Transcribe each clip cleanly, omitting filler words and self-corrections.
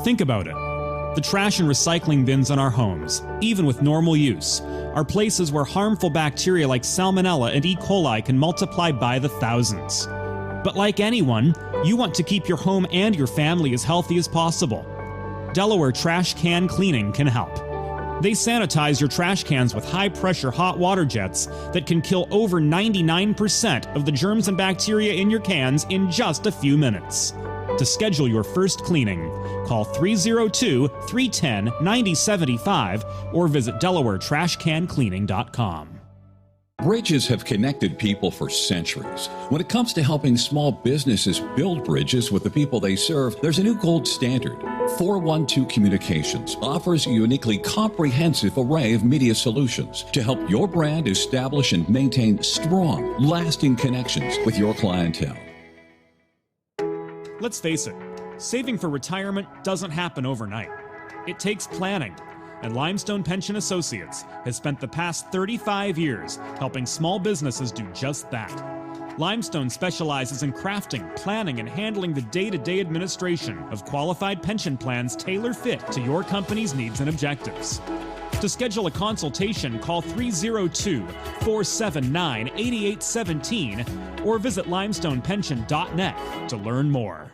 Think about it. The trash and recycling bins in our homes, even with normal use, are places where harmful bacteria like Salmonella and E. coli can multiply by the thousands. But like anyone, you want to keep your home and your family as healthy as possible. Delaware Trash Can Cleaning can help. They sanitize your trash cans with high-pressure hot water jets that can kill over 99% of the germs and bacteria in your cans in just a few minutes. To schedule your first cleaning, call 302-310-9075 or visit DelawareTrashCanCleaning.com. Bridges have connected people for centuries. When it comes to helping small businesses build bridges with the people they serve, there's a new gold standard. 412 Communications offers a uniquely comprehensive array of media solutions to help your brand establish and maintain strong, lasting connections with your clientele. Let's face it, saving for retirement doesn't happen overnight. It takes planning, and Limestone Pension Associates has spent the past 35 years helping small businesses do just that. Limestone specializes in crafting, planning, and handling the day-to-day administration of qualified pension plans tailor-fit to your company's needs and objectives. To schedule a consultation, call 302-479-8817 or visit limestonepension.net to learn more.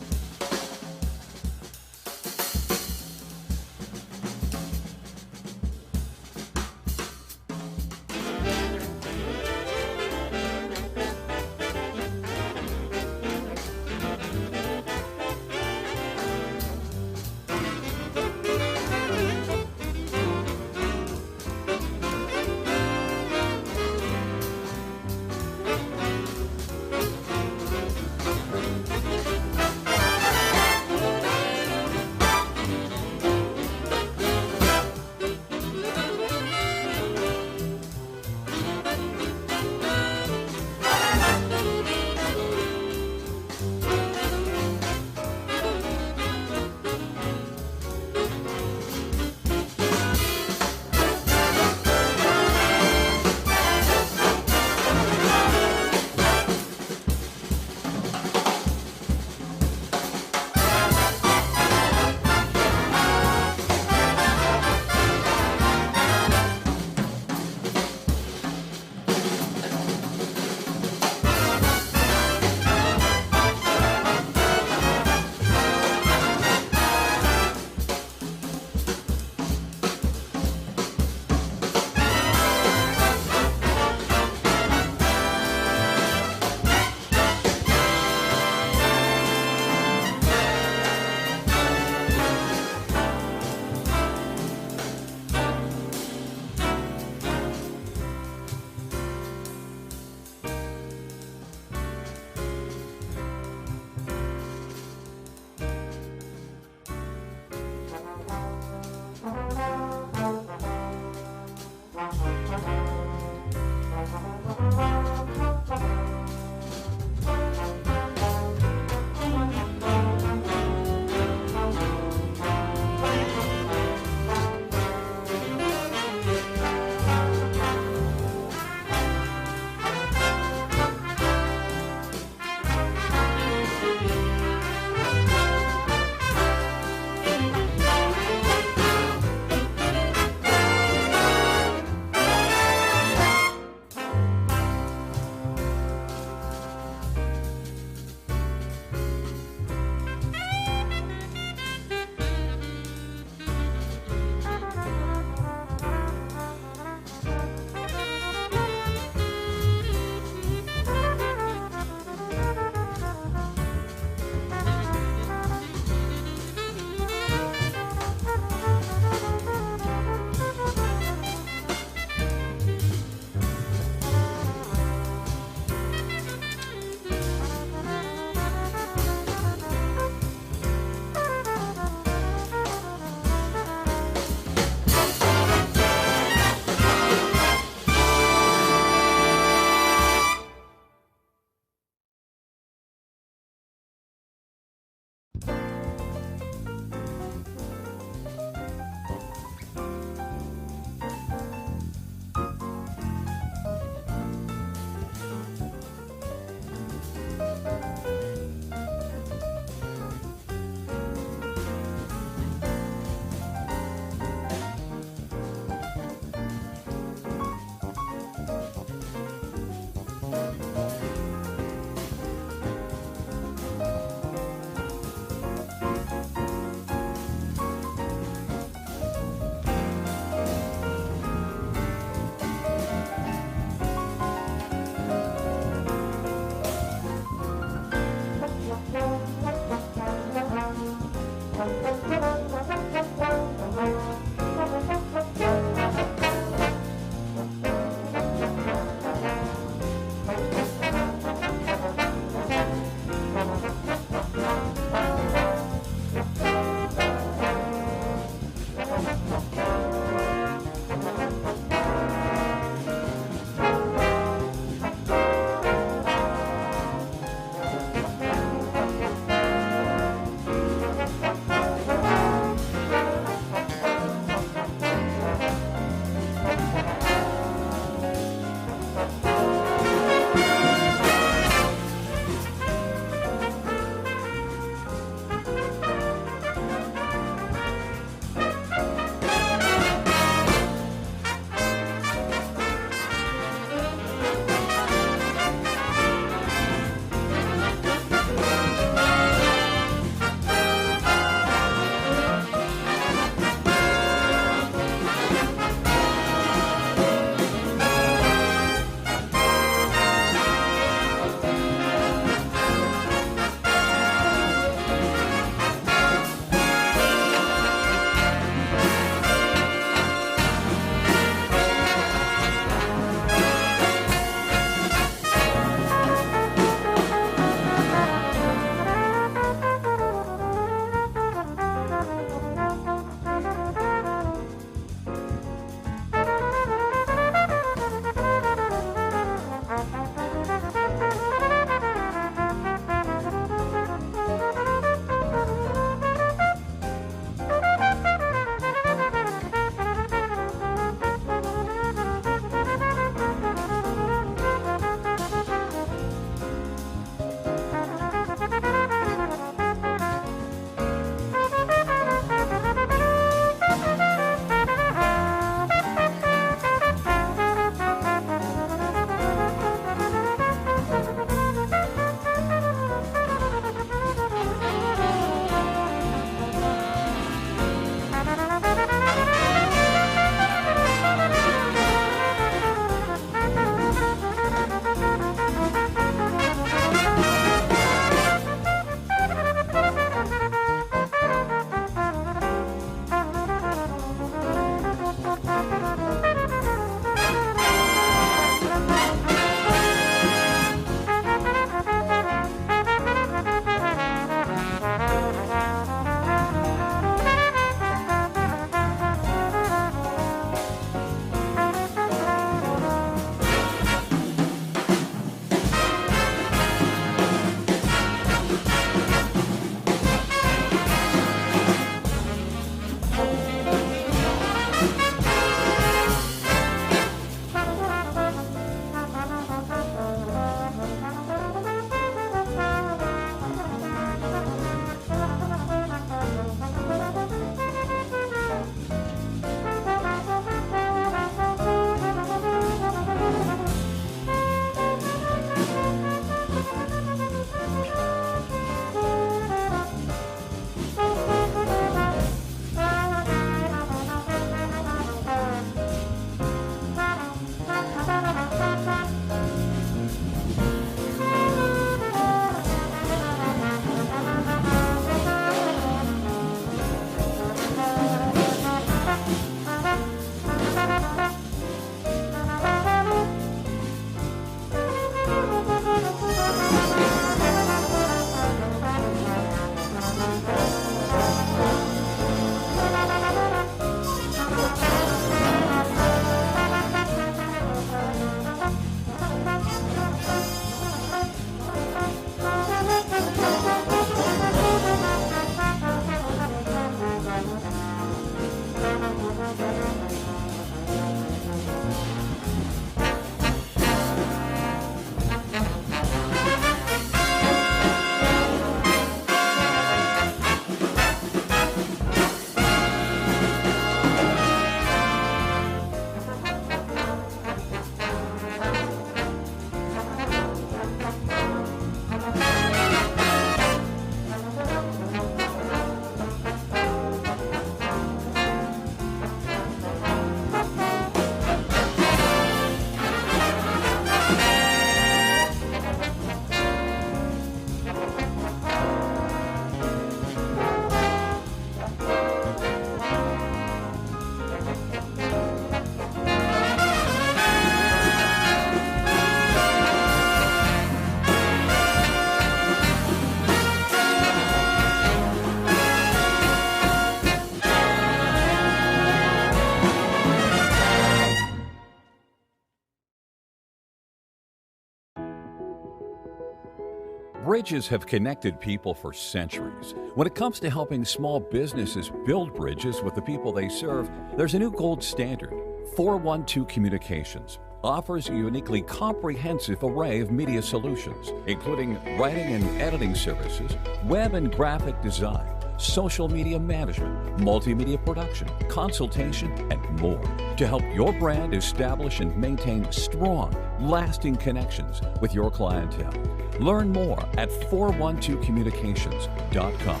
Bridges have connected people for centuries. When it comes to helping small businesses build bridges with the people they serve, there's a new gold standard. 412 Communications offers a uniquely comprehensive array of media solutions, including writing and editing services, web and graphic design, social media management, multimedia production, consultation, and more to help your brand establish and maintain strong, lasting connections with your clientele. Learn more at 412communications.com.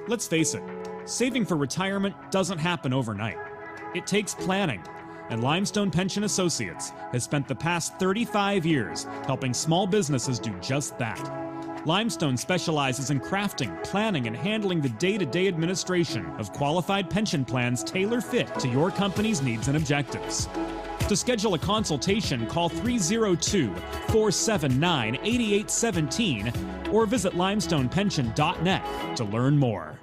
Let's face it, saving for retirement doesn't happen overnight. It takes planning, and Limestone Pension Associates has spent the past 35 years helping small businesses do just that. Limestone specializes in crafting, planning, and handling the day-to-day administration of qualified pension plans tailor-fit to your company's needs and objectives. To schedule a consultation, call 302-479-8817 or visit limestonepension.net to learn more.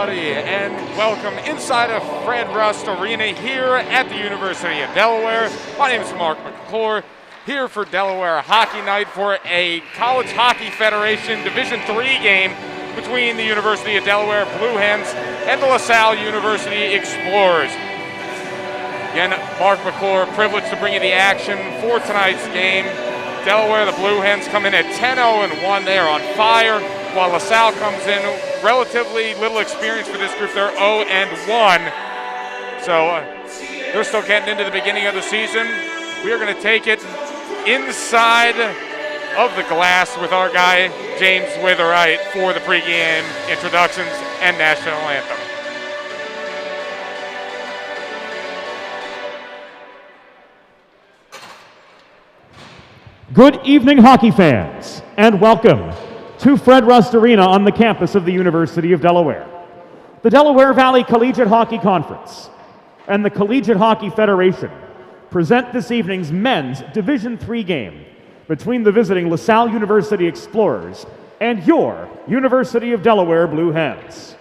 everybody, and welcome inside of Fred Rust Arena here at the University of Delaware. My name is Mark McClure, here for Delaware Hockey Night for a College Hockey Federation Division III game between the University of Delaware Blue Hens and the LaSalle University Explorers. Again, Mark McClure, privileged to bring you the action for tonight's game. Delaware, the Blue Hens, come in at 10-0-1. They are on fire, while LaSalle comes in relatively little experience for this group. They're 0-1. So they're still getting into the beginning of the season. We are going to take it inside of the glass with our guy, James Witherite, for the pregame introductions and national anthem. Good evening, hockey fans, and welcome to Fred Rust Arena on the campus of the University of Delaware. The Delaware Valley Collegiate Hockey Conference and the Collegiate Hockey Federation present this evening's men's Division III game between the visiting LaSalle University Explorers and your University of Delaware Blue Hens.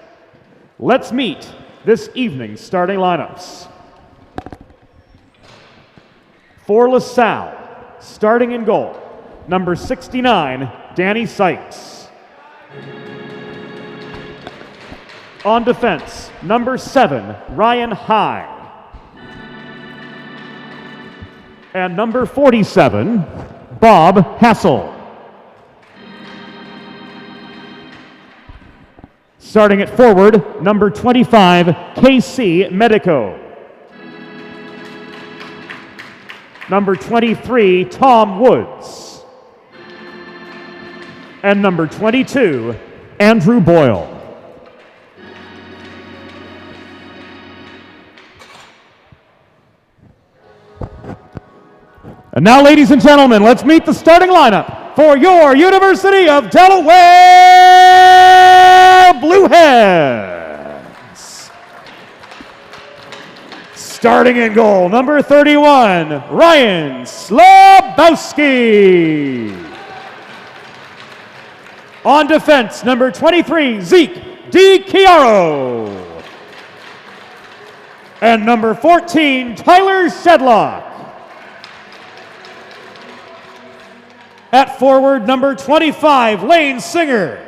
Let's meet this evening's starting lineups. For LaSalle, starting in goal, number 69, Danny Sykes. On defense, number 7, Ryan High. And number 47, Bob Hassel. Starting at forward, number 25, K.C. Medico. Number 23, Tom Woods. And number 22, Andrew Boyle. And now, ladies and gentlemen, let's meet the starting lineup for your University of Delaware Blue Hens. Starting in goal, number 31, Ryan Slabowski. On defense, number 23, Zeke DiChiaro. And number 14, Tyler Shedlock. At forward, number 25, Lane Singer.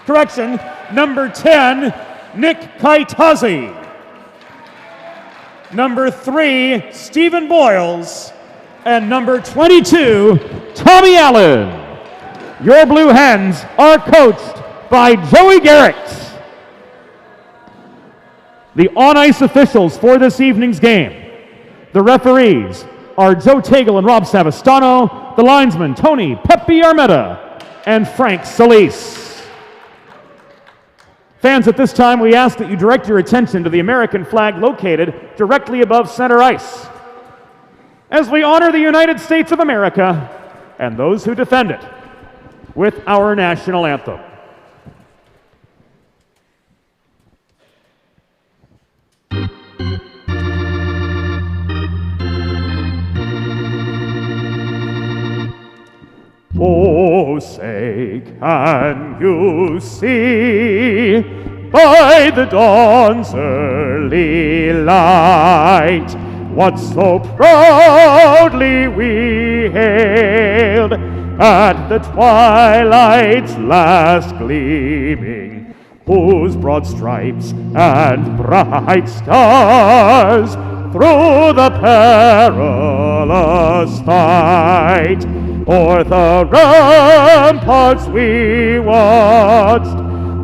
Correction, number 10, Nick Kaitazi. Number 3, Stephen Boyles. And number 22, Tommy Allen. Your Blue Hens are coached by Joey Garrett. The on-ice officials for this evening's game. The referees are Joe Tagle and Rob Savastano. The linesmen, Tony Pepe Armetta and Frank Solis. Fans, at this time, we ask that you direct your attention to the American flag located directly above center ice, as we honor the United States of America and those who defend it with our national anthem. Oh, say, can you see by the dawn's early light what so proudly we hailed at the twilight's last gleaming, whose broad stripes and bright stars through the perilous fight o'er the ramparts we watched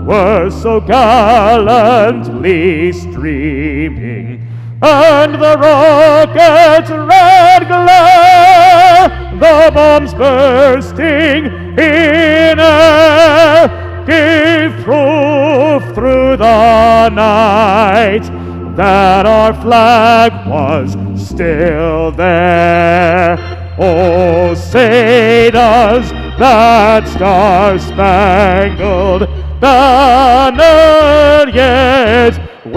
were so gallantly streaming, and the rocket's red glare, the bombs bursting in air, gave proof through the night that our flag was still there. Oh, say does that star-spangled banner yet wave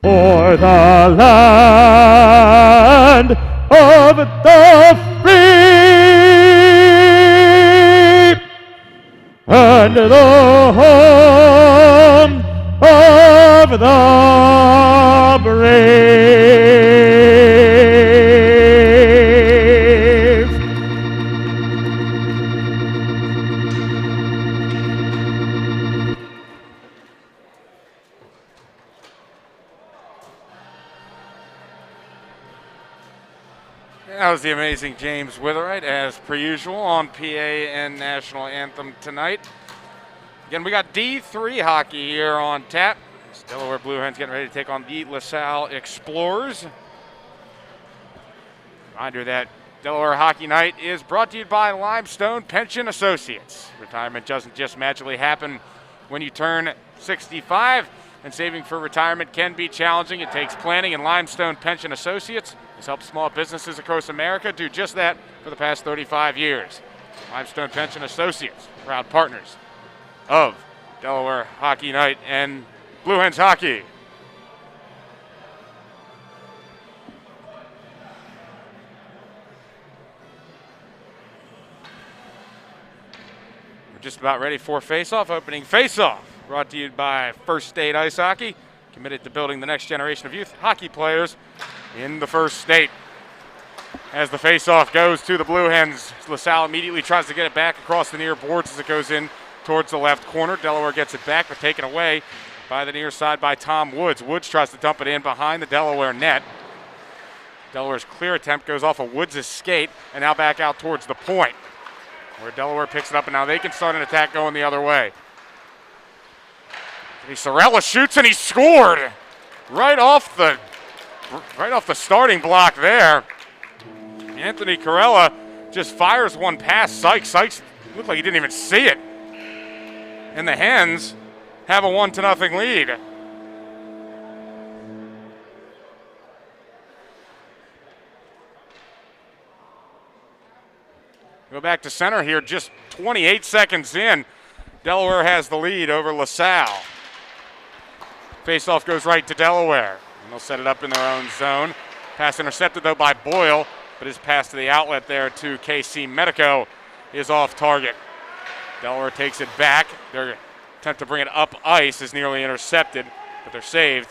o'er the land of the free and the home of the brave. That was the amazing James Witherite, as per usual, on PA and National Anthem tonight. Again, we got D3 hockey here on tap. Delaware Blue Hens getting ready to take on the LaSalle Explorers. Reminder that Delaware Hockey Night is brought to you by Limestone Pension Associates. Retirement doesn't just magically happen when you turn 65, and saving for retirement can be challenging. It takes planning, and Limestone Pension Associates has helped small businesses across America do just that for the past 35 years. Limestone Pension Associates, proud partners of Delaware Hockey Night and Blue Hens Hockey. We're just about ready for face-off. Opening face-off brought to you by First State Ice Hockey, committed to building the next generation of youth hockey players in the First State. As the face-off goes to the Blue Hens, LaSalle immediately tries to get it back across the near boards as it goes in towards the left corner. Delaware gets it back, but taken away by the near side by Tom Woods. Woods tries to dump it in behind the Delaware net. Delaware's clear attempt goes off of Woods' skate and now back out towards the point, where Delaware picks it up, and now they can start an attack going the other way. Sorella shoots and he scored right off the starting block there. Anthony Corella just fires one past Sykes. Sykes looked like he didn't even see it. And the Hens have a 1-0 lead. Go back to center here, just 28 seconds in. Delaware has the lead over LaSalle. Faceoff goes right to Delaware, and they'll set it up in their own zone. Pass intercepted, though, by Boyle, but his pass to the outlet there to KC Medico is off target. Delaware takes it back. Their attempt to bring it up ice is nearly intercepted, but they're saved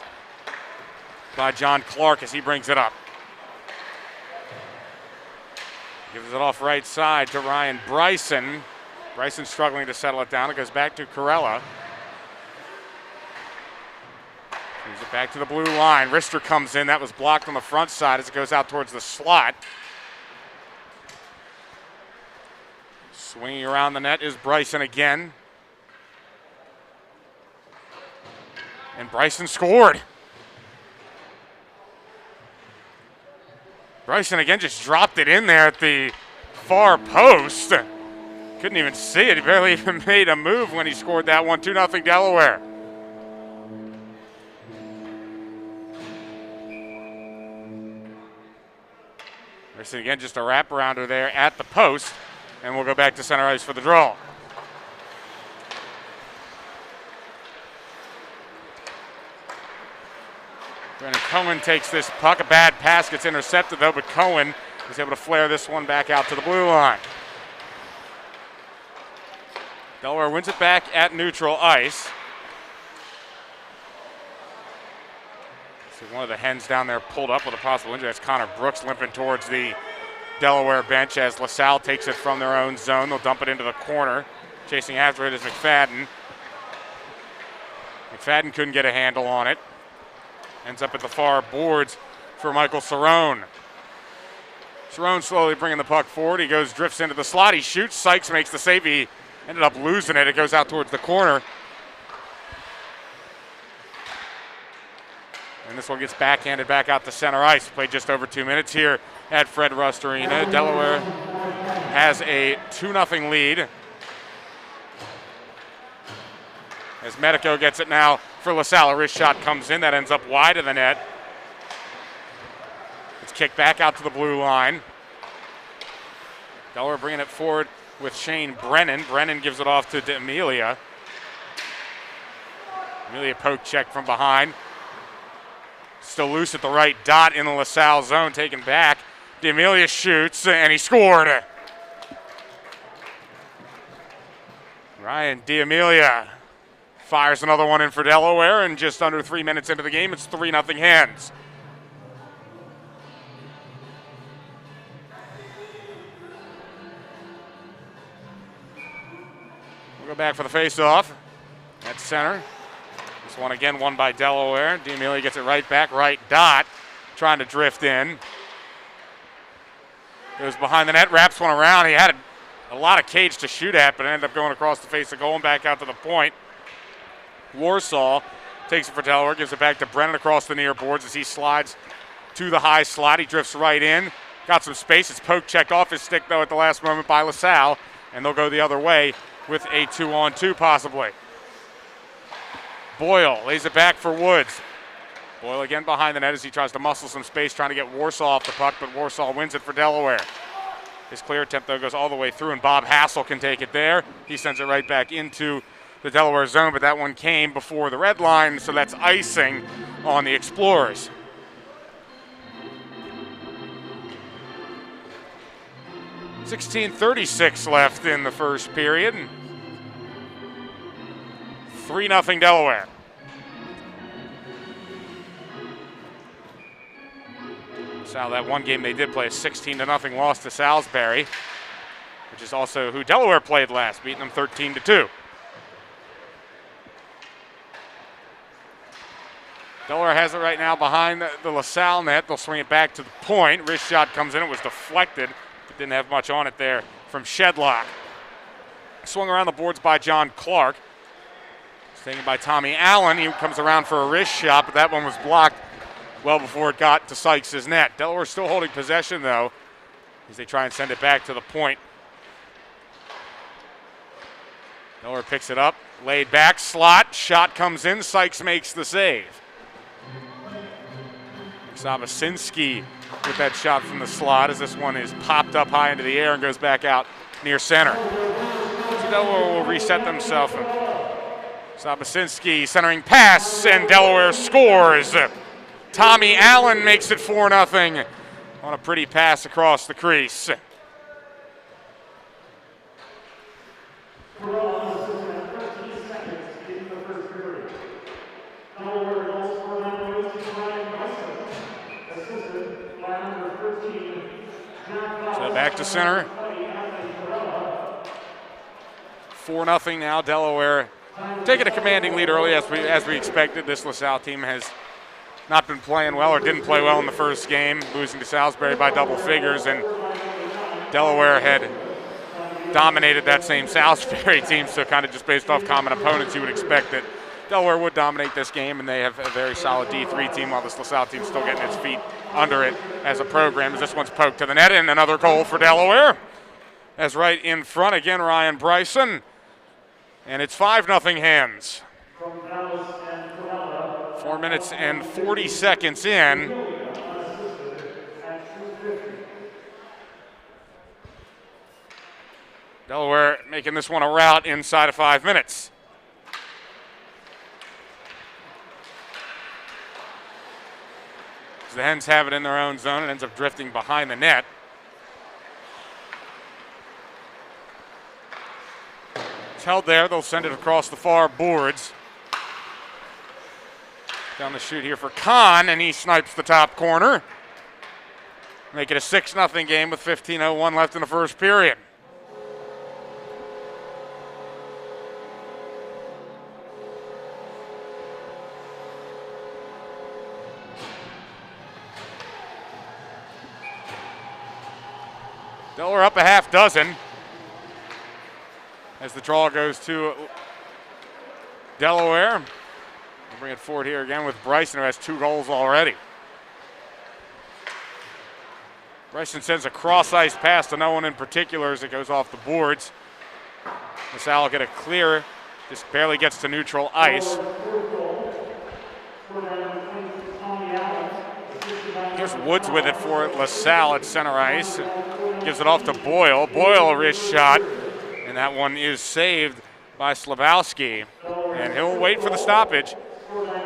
by John Clark as he brings it up. Gives it off right side to Ryan Bryson. Bryson struggling to settle it down. It goes back to Corella. Moves it back to the blue line. Rister comes in. That was blocked on the front side as it goes out towards the slot. Swinging around the net is Bryson again. And Bryson scored. Bryson again just dropped it in there at the far post. Couldn't even see it. He barely even made a move when he scored that one. 2-0 Delaware. Bryson again, just a wraparounder there at the post. And we'll go back to center ice for the draw. Brennan Cohen takes this puck. A bad pass gets intercepted, though, but Cohen is able to flare this one back out to the blue line. Delaware wins it back at neutral ice. So one of the Hens down there pulled up with a possible injury. That's Connor Brooks limping towards the Delaware bench as LaSalle takes it from their own zone. They'll dump it into the corner. Chasing after it is McFadden. McFadden couldn't get a handle on it. Ends up at the far boards for Michael Cerrone. Cerrone slowly bringing the puck forward. He drifts into the slot. He shoots. Sykes makes the save. He ended up losing it. It goes out towards the corner. And this one gets backhanded back out to center ice. Played just over 2 minutes here at Fred Rust Arena. Delaware has a 2-0 lead. As Medico gets it now for LaSalle. A wrist shot comes in. That ends up wide of the net. It's kicked back out to the blue line. Delaware bringing it forward with Shane Brennan. Brennan gives it off to D'Amelia. Amelia poke check from behind. Still loose at the right dot in the LaSalle zone. Taken back. D'Amelia shoots, and he scored. Ryan D'Amelia fires another one in for Delaware, and just under 3 minutes into the game, it's 3-0 Hens. We'll go back for the face-off at center. This one again won by Delaware. D'Amelia gets it right back, right dot, trying to drift in. Goes behind the net, wraps one around. He had a lot of cage to shoot at, but ended up going across the face of goal and back out to the point. Warsaw takes it for Delaware, gives it back to Brennan across the near boards as he slides to the high slot. He drifts right in. Got some space. It's poked, checked off his stick, though, at the last moment by LaSalle, and they'll go the other way with a 2-on-2 possibly. Boyle lays it back for Woods. Boyle again behind the net as he tries to muscle some space, trying to get Warsaw off the puck, but Warsaw wins it for Delaware. His clear attempt, though, goes all the way through, and Bob Hassel can take it there. He sends it right back into the Delaware zone, but that one came before the red line, so that's icing on the Explorers. .36 left in the first period. 3-0 Delaware. So that one game they did play a 16-0 loss to Salisbury, which is also who Delaware played last, beating them 13-2. Delaware has it right now behind the LaSalle net. They'll swing it back to the point. Wrist shot comes in. It was deflected. Didn't have much on it there from Shedlock. Swung around the boards by John Clark. Taken by Tommy Allen. He comes around for a wrist shot, but that one was blocked well before it got to Sykes' net. Delaware still holding possession, though, as they try and send it back to the point. Delaware picks it up. Laid back, slot. Shot comes in. Sykes makes the save. Sabasinski with that shot from the slot as this one is popped up high into the air and goes back out near center. So Delaware will reset themselves. Sabasinski centering pass, and Delaware scores. Tommy Allen makes it 4-0 on a pretty pass across the crease. So back to center. 4-0 now. Delaware taking a commanding lead early as we expected. This LaSalle team has not been playing well, or didn't play well in the first game, losing to Salisbury by double figures, and Delaware had dominated that same Salisbury team, so kind of just based off common opponents, you would expect that Delaware would dominate this game, and they have a very solid D3 team, while this LaSalle team is still getting its feet under it as a program, as this one's poked to the net, and another goal for Delaware. As right in front, again, Ryan Bryson, and it's 5-0 Hens. 4 minutes and 40 seconds in. Delaware making this one a rout inside of 5 minutes. The Hens have it in their own zone and ends up drifting behind the net. It's held there. They'll send it across the far boards. Down the chute here for Kahn, and he snipes the top corner. Make it a 6-0 game with 15:01 left in the first period. Delaware up a half dozen as the draw goes to Delaware. We'll bring it forward here again with Bryson, who has 2 goals already. Bryson sends a cross-ice pass to no one in particular as it goes off the boards. LaSalle will get a clear, just barely gets to neutral ice. Here's Woods with it for LaSalle at center ice. Gives it off to Boyle. Boyle a wrist shot, and that one is saved by Slavowski. And he'll wait for the stoppage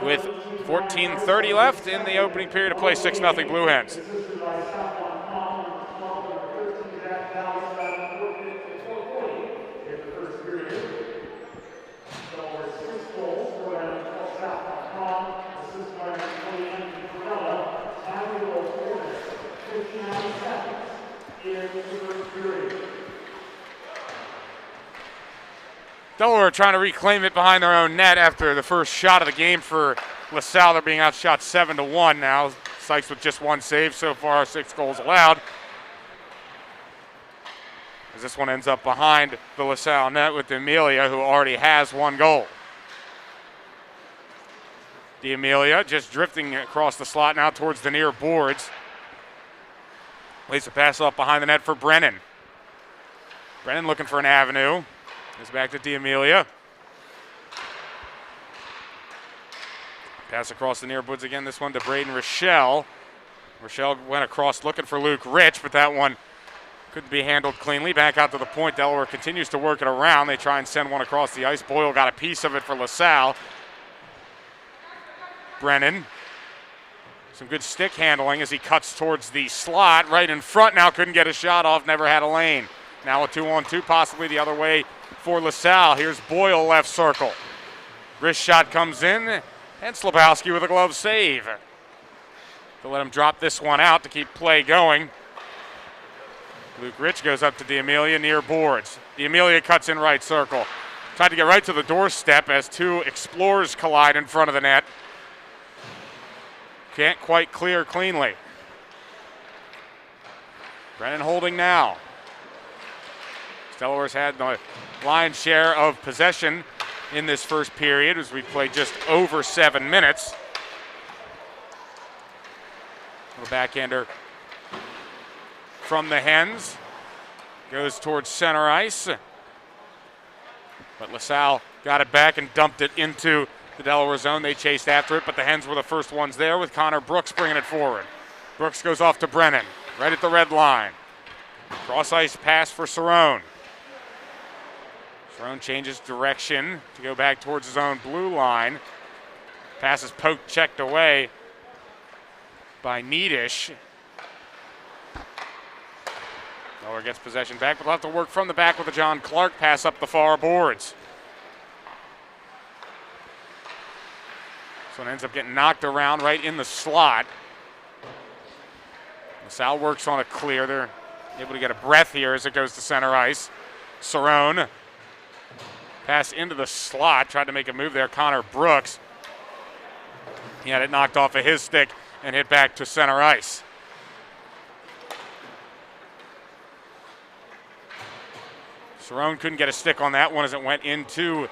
with 14:30 left in the opening period of play. 6-0 Blue Hens. Delaware trying to reclaim it behind their own net after the first shot of the game for LaSalle. They're being outshot 7-1 now. Sykes with just 1 save so far, 6 goals allowed. As this one ends up behind the LaSalle net with Emilia, who already has 1 goal. D'Amelia just drifting across the slot now towards the near boards. Waits to pass off behind the net for Brennan. Brennan looking for an avenue. Goes back to D'Amelia. Pass across the near boards again. This one to Braden Rochelle. Rochelle went across looking for Luke Rich, but that one couldn't be handled cleanly. Back out to the point. Delaware continues to work it around. They try and send one across the ice. Boyle got a piece of it for LaSalle. Brennan. Some good stick handling as he cuts towards the slot. Right in front now. Couldn't get a shot off. Never had a lane. Now a 2-on-2 possibly the other way for LaSalle. Here's Boyle left circle. Wrist shot comes in. And Slabowski with a glove save. To let him drop this one out to keep play going. Luke Rich goes up to D'Amelia near boards. D'Amelia cuts in right circle. Tried to get right to the doorstep as two explorers collide in front of the net. Can't quite clear cleanly. Brennan holding now. Delaware's had the lion's share of possession in this first period as we played just over 7 minutes. Little backhander from the Hens. Goes towards center ice. But LaSalle got it back and dumped it into the Delaware zone. They chased after it, but the Hens were the first ones there with Connor Brooks bringing it forward. Brooks goes off to Brennan, right at the red line. Cross ice pass for Cerrone. Cerrone changes direction to go back towards his own blue line. Pass is poked, checked away by Needish. Delaware gets possession back, but they'll have to work from the back with a John Clark pass up the far boards. This one ends up getting knocked around right in the slot. LaSalle works on a clear. They're able to get a breath here as it goes to center ice. Cerrone. Pass into the slot. Tried to make a move there. Connor Brooks. He had it knocked off of his stick and hit back to center ice. Cerrone couldn't get a stick on that one as it went into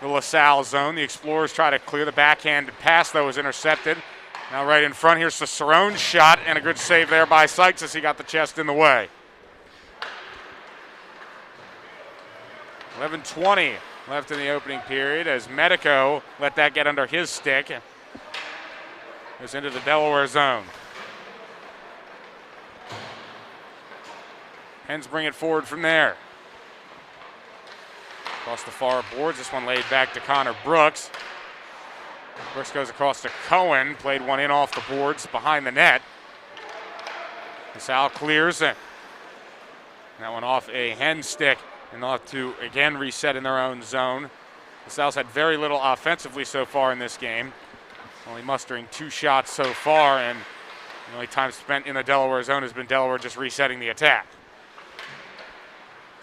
the LaSalle zone. The Explorers try to clear. The backhand pass, though, was intercepted. Now right in front, here's the Cerrone shot, and a good save there by Sykes as he got the chest in the way. 11:20 left in the opening period as Medico let that get under his stick. Goes into the Delaware zone. Hens bring it forward from there. Across the far boards, this one laid back to Connor Brooks. Brooks goes across to Cohen, played one in off the boards behind the net. LaSalle clears it. That one off a Hen stick, and they'll have to again reset in their own zone. LaSalle's had very little offensively so far in this game, only mustering 2 shots so far, and the only time spent in the Delaware zone has been Delaware just resetting the attack.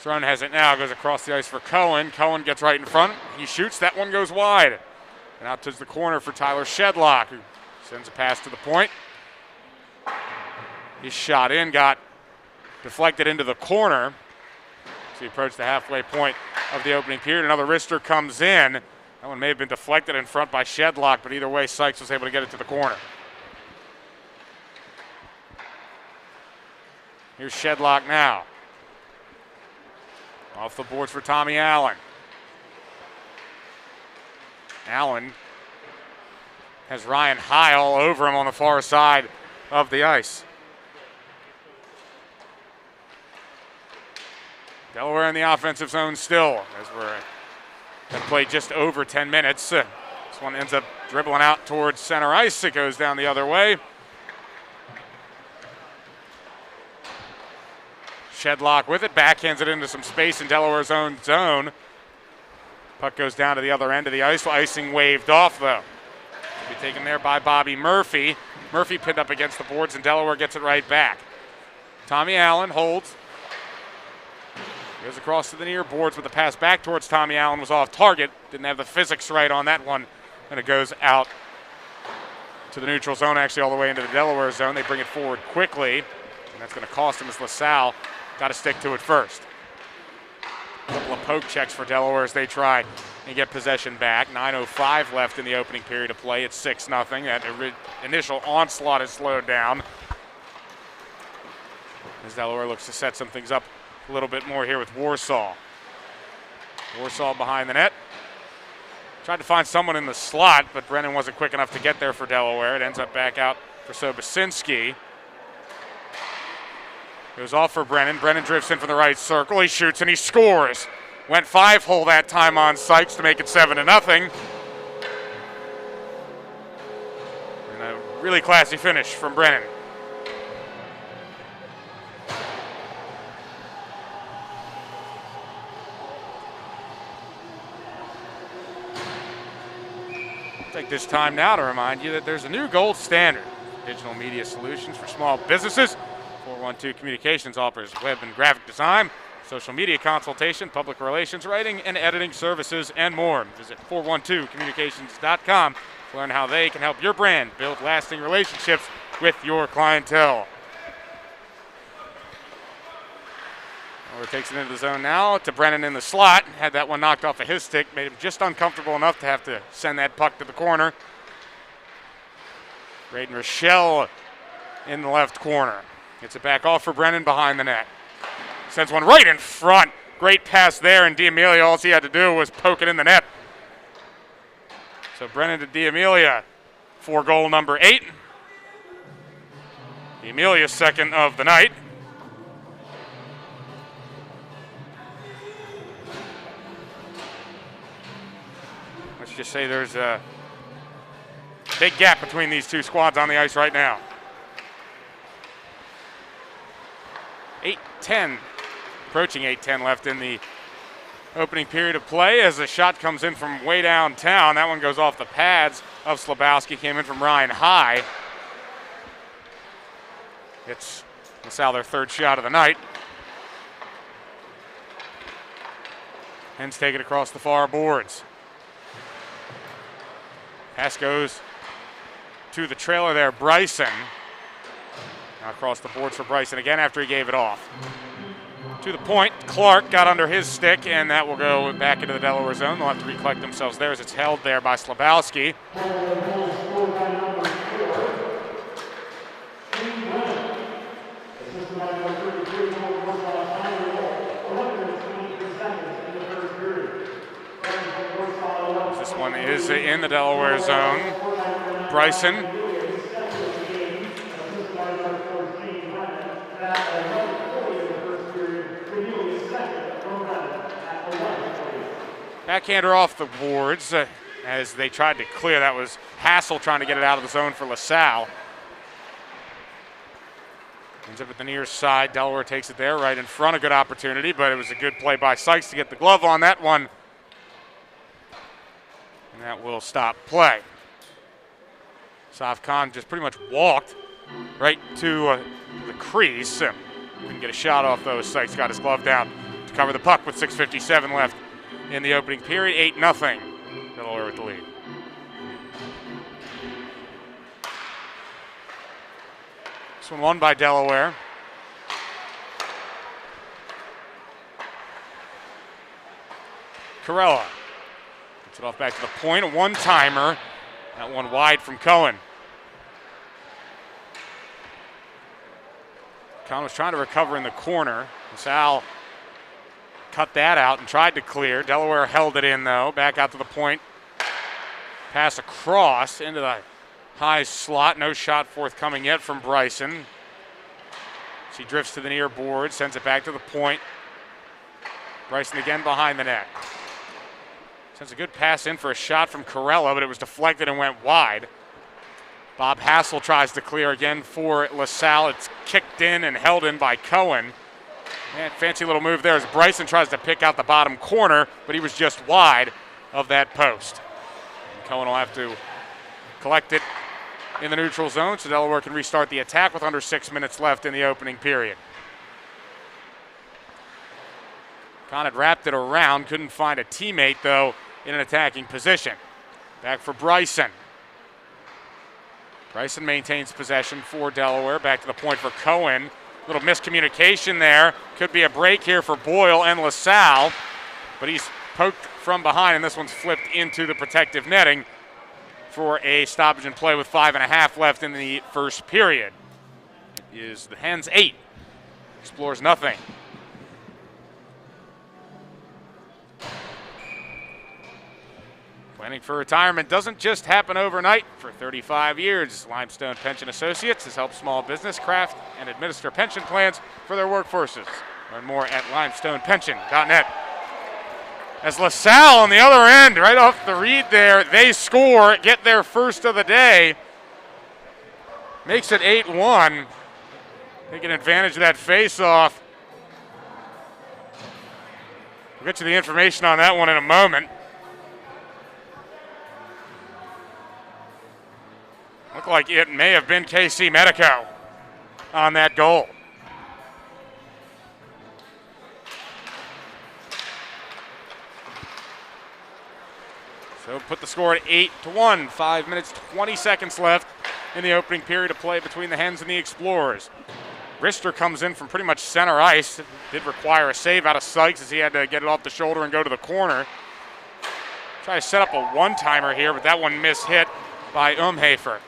Cerrone has it now, goes across the ice for Cohen. Cohen gets right in front. He shoots, that one goes wide. And out to the corner for Tyler Shedlock, who sends a pass to the point. His shot in, got deflected into the corner. So he approached the halfway point of the opening period. Another wrister comes in. That one may have been deflected in front by Shedlock, but either way, Sykes was able to get it to the corner. Here's Shedlock now. Off the boards for Tommy Allen. Allen has Ryan High all over him on the far side of the ice. Delaware in the offensive zone still as have played just over 10 minutes. This one ends up dribbling out towards center ice. It goes down the other way. Shedlock with it, backhands it into some space in Delaware's own zone. Puck goes down to the other end of the ice. Icing waved off, though. Will be taken there by Bobby Murphy. Murphy pinned up against the boards, and Delaware gets it right back. Tommy Allen holds. Goes across to the near boards, but the pass back towards Tommy Allen was off target. Didn't have the physics right on that one, and it goes out to the neutral zone, actually all the way into the Delaware zone. They bring it forward quickly, and that's going to cost him as LaSalle got to stick to it first. A couple of poke checks for Delaware as they try and get possession back. 9:05 left in the opening period of play. It's 6-0. That initial onslaught is slowed down as Delaware looks to set some things up a little bit more here with Warsaw. Warsaw behind the net. Tried to find someone in the slot, but Brennan wasn't quick enough to get there for Delaware. It ends up back out for Sobocinski. Goes off for Brennan. Brennan drifts in from the right circle. He shoots and he scores. Went 5-hole that time on Sykes to make it 7-0. And a really classy finish from Brennan. Take this time now to remind you that there's a new gold standard. Digital media solutions for small businesses. 412 Communications offers web and graphic design, social media consultation, public relations writing, and editing services, and more. Visit 412communications.com to learn how they can help your brand build lasting relationships with your clientele. Delaware takes it into the zone now to Brennan in the slot. Had that one knocked off of his stick, made him just uncomfortable enough to have to send that puck to the corner. Braden Rochelle in the left corner. Gets it back off for Brennan behind the net. Sends one right in front. Great pass there, and D'Amelia, all he had to do was poke it in the net. So Brennan to D'Amelia for goal number 8. D'Amelia's second of the night. Let's just say there's a big gap between these two squads on the ice right now. 8:10, approaching 8:10 left in the opening period of play as the shot comes in from way downtown. That one goes off the pads of Slabowski, came in from Ryan High. It's LaSalle their third shot of the night. Hens take it across the far boards. Pass goes to the trailer there, Bryson. Now across the boards for Bryson again after he gave it off. To the point, Clark got under his stick, and that will go back into the Delaware zone. They'll have to recollect themselves there as it's held there by Slabowski. This one is in the Delaware zone. Bryson. Backhander off the boards as they tried to clear. That was Hassel trying to get it out of the zone for LaSalle. Ends up at the near side. Delaware takes it there right in front. A good opportunity, but it was a good play by Sykes to get the glove on that one. And that will stop play. Safkan just pretty much walked right to the crease. Couldn't get a shot off though. Sykes got his glove down to cover the puck with 6:57 left in the opening period. 8-0. Delaware with the lead. This one won by Delaware. Corella gets it off back to the point. A one-timer. That one wide from Cohen. Cohen was trying to recover in the corner. LaSalle cut that out and tried to clear. Delaware held it in, though. Back out to the point. Pass across into the high slot. No shot forthcoming yet from Bryson. She drifts to the near board, sends it back to the point. Bryson again behind the net. Sends a good pass in for a shot from Corella, but it was deflected and went wide. Bob Hassel tries to clear again for LaSalle. It's kicked in and held in by Cohen. And fancy little move there as Bryson tries to pick out the bottom corner, but he was just wide of that post. And Cohen will have to collect it in the neutral zone so Delaware can restart the attack with under 6 minutes left in the opening period. Con had wrapped it around, couldn't find a teammate though in an attacking position. Back for Bryson. Bryson maintains possession for Delaware. Back to the point for Cohen. Little miscommunication there. Could be a break here for Boyle and LaSalle. But he's poked from behind, and this one's flipped into the protective netting for a stoppage and play with 5.5 left in the first period. It is the Hens 8, Explorers nothing. Planning for retirement doesn't just happen overnight. For 35 years, Limestone Pension Associates has helped small business craft and administer pension plans for their workforces. Learn more at limestonepension.net. As LaSalle on the other end, right off the read there, they score, get their first of the day. Makes it 8-1. Taking advantage of that face-off. We'll get you the information on that one in a moment. Looked like it may have been KC Medico on that goal. So put the score at 8-1. 5 minutes, 20 seconds left in the opening period of play between the Hens and the Explorers. Rister comes in from pretty much center ice. Did require a save out of Sykes as he had to get it off the shoulder and go to the corner. Try to set up a one-timer here, but that one mishit by Umhafer.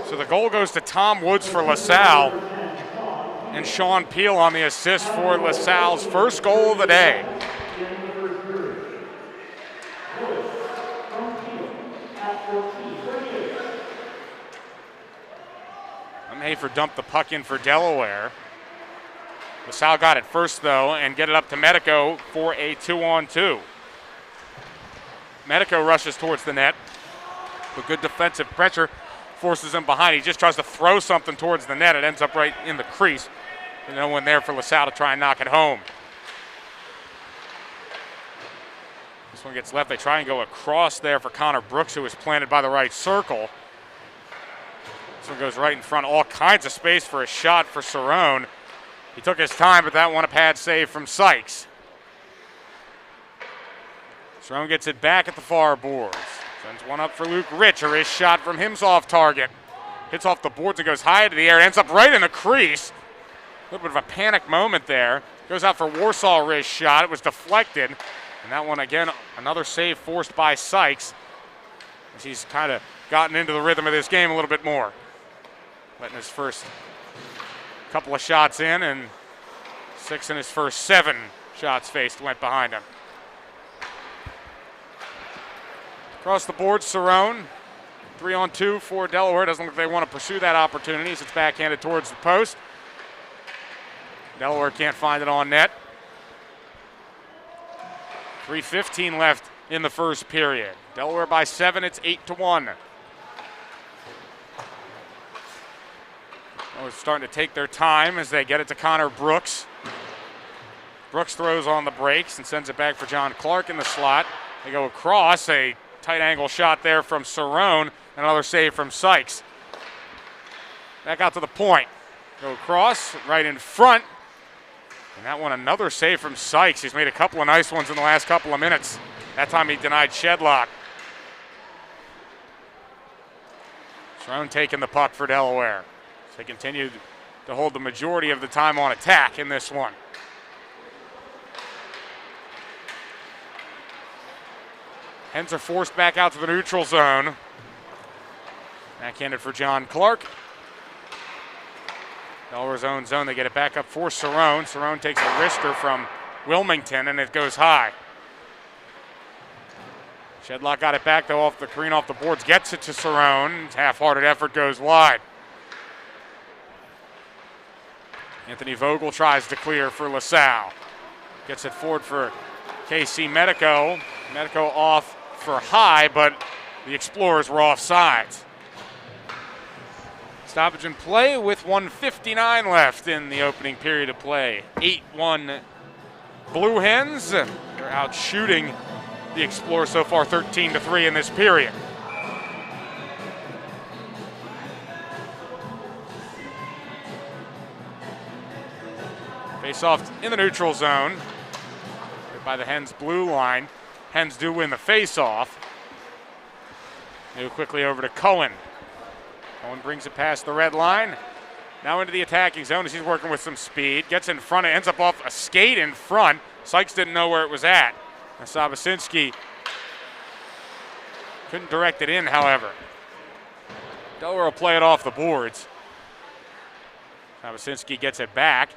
So the goal goes to Tom Woods for LaSalle, and Sean Peel on the assist for LaSalle's first goal of the day. Umhafer dumped the puck in for Delaware. LaSalle got it first, though, and get it up to Medico for a 2-on-2. Medico rushes towards the net, but good defensive pressure forces him behind. He just tries to throw something towards the net. It ends up right in the crease. And no one there for LaSalle to try and knock it home. This one gets left. They try and go across there for Connor Brooks, who was planted by the right circle. This one goes right in front. All kinds of space for a shot for Cerrone. He took his time, but that one a pad save from Sykes. Cerrone gets it back at the far boards. Sends one up for Luke Rich. A wrist shot from him's off target. Hits off the boards and goes high into the air. Ends up right in the crease. A little bit of a panic moment there. Goes out for Warsaw wrist shot. It was deflected. And that one, again, another save forced by Sykes, as he's kind of gotten into the rhythm of this game a little bit more. Letting his first couple of shots in, and 6 in his first 7 shots faced went behind him. Across the board, Cerrone, 3-on-2 for Delaware. Doesn't look like they want to pursue that opportunity as it's backhanded towards the post. Delaware can't find it on net. 3:15 left in the first period. Delaware by 7, it's 8-1. They're starting to take their time as they get it to Connor Brooks. Brooks throws on the brakes and sends it back for John Clark in the slot. They go across, a tight angle shot there from Cerrone, another save from Sykes. Back out to the point. Go across, right in front. And that one, another save from Sykes. He's made a couple of nice ones in the last couple of minutes. That time he denied Shedlock. Cerrone taking the puck for Delaware. So they continue to hold the majority of the time on attack in this one. Hens are forced back out to the neutral zone. Backhanded for John Clark. Delaware's own zone, they get it back up for Cerrone. Cerrone takes the wrister from Wilmington, and it goes high. Shedlock got it back, though, off the screen, off the boards, gets it to Cerrone. Half-hearted effort goes wide. Anthony Vogel tries to clear for LaSalle. Gets it forward for KC Medico. Medico off for high, but the Explorers were offsides. Stoppage and play with 1:59 left in the opening period of play. 8-1 Blue Hens. They're out shooting the Explorers so far 13-3 in this period. Face off in the neutral zone by the Hens blue line. Hens do win the face off. Move quickly over to Cohen. Cohen brings it past the red line. Now into the attacking zone as he's working with some speed. Gets in front, ends up off a skate in front. Sykes didn't know where it was at. And Sabasinski couldn't direct it in, however. Delaware will play it off the boards. Sabasinski gets it back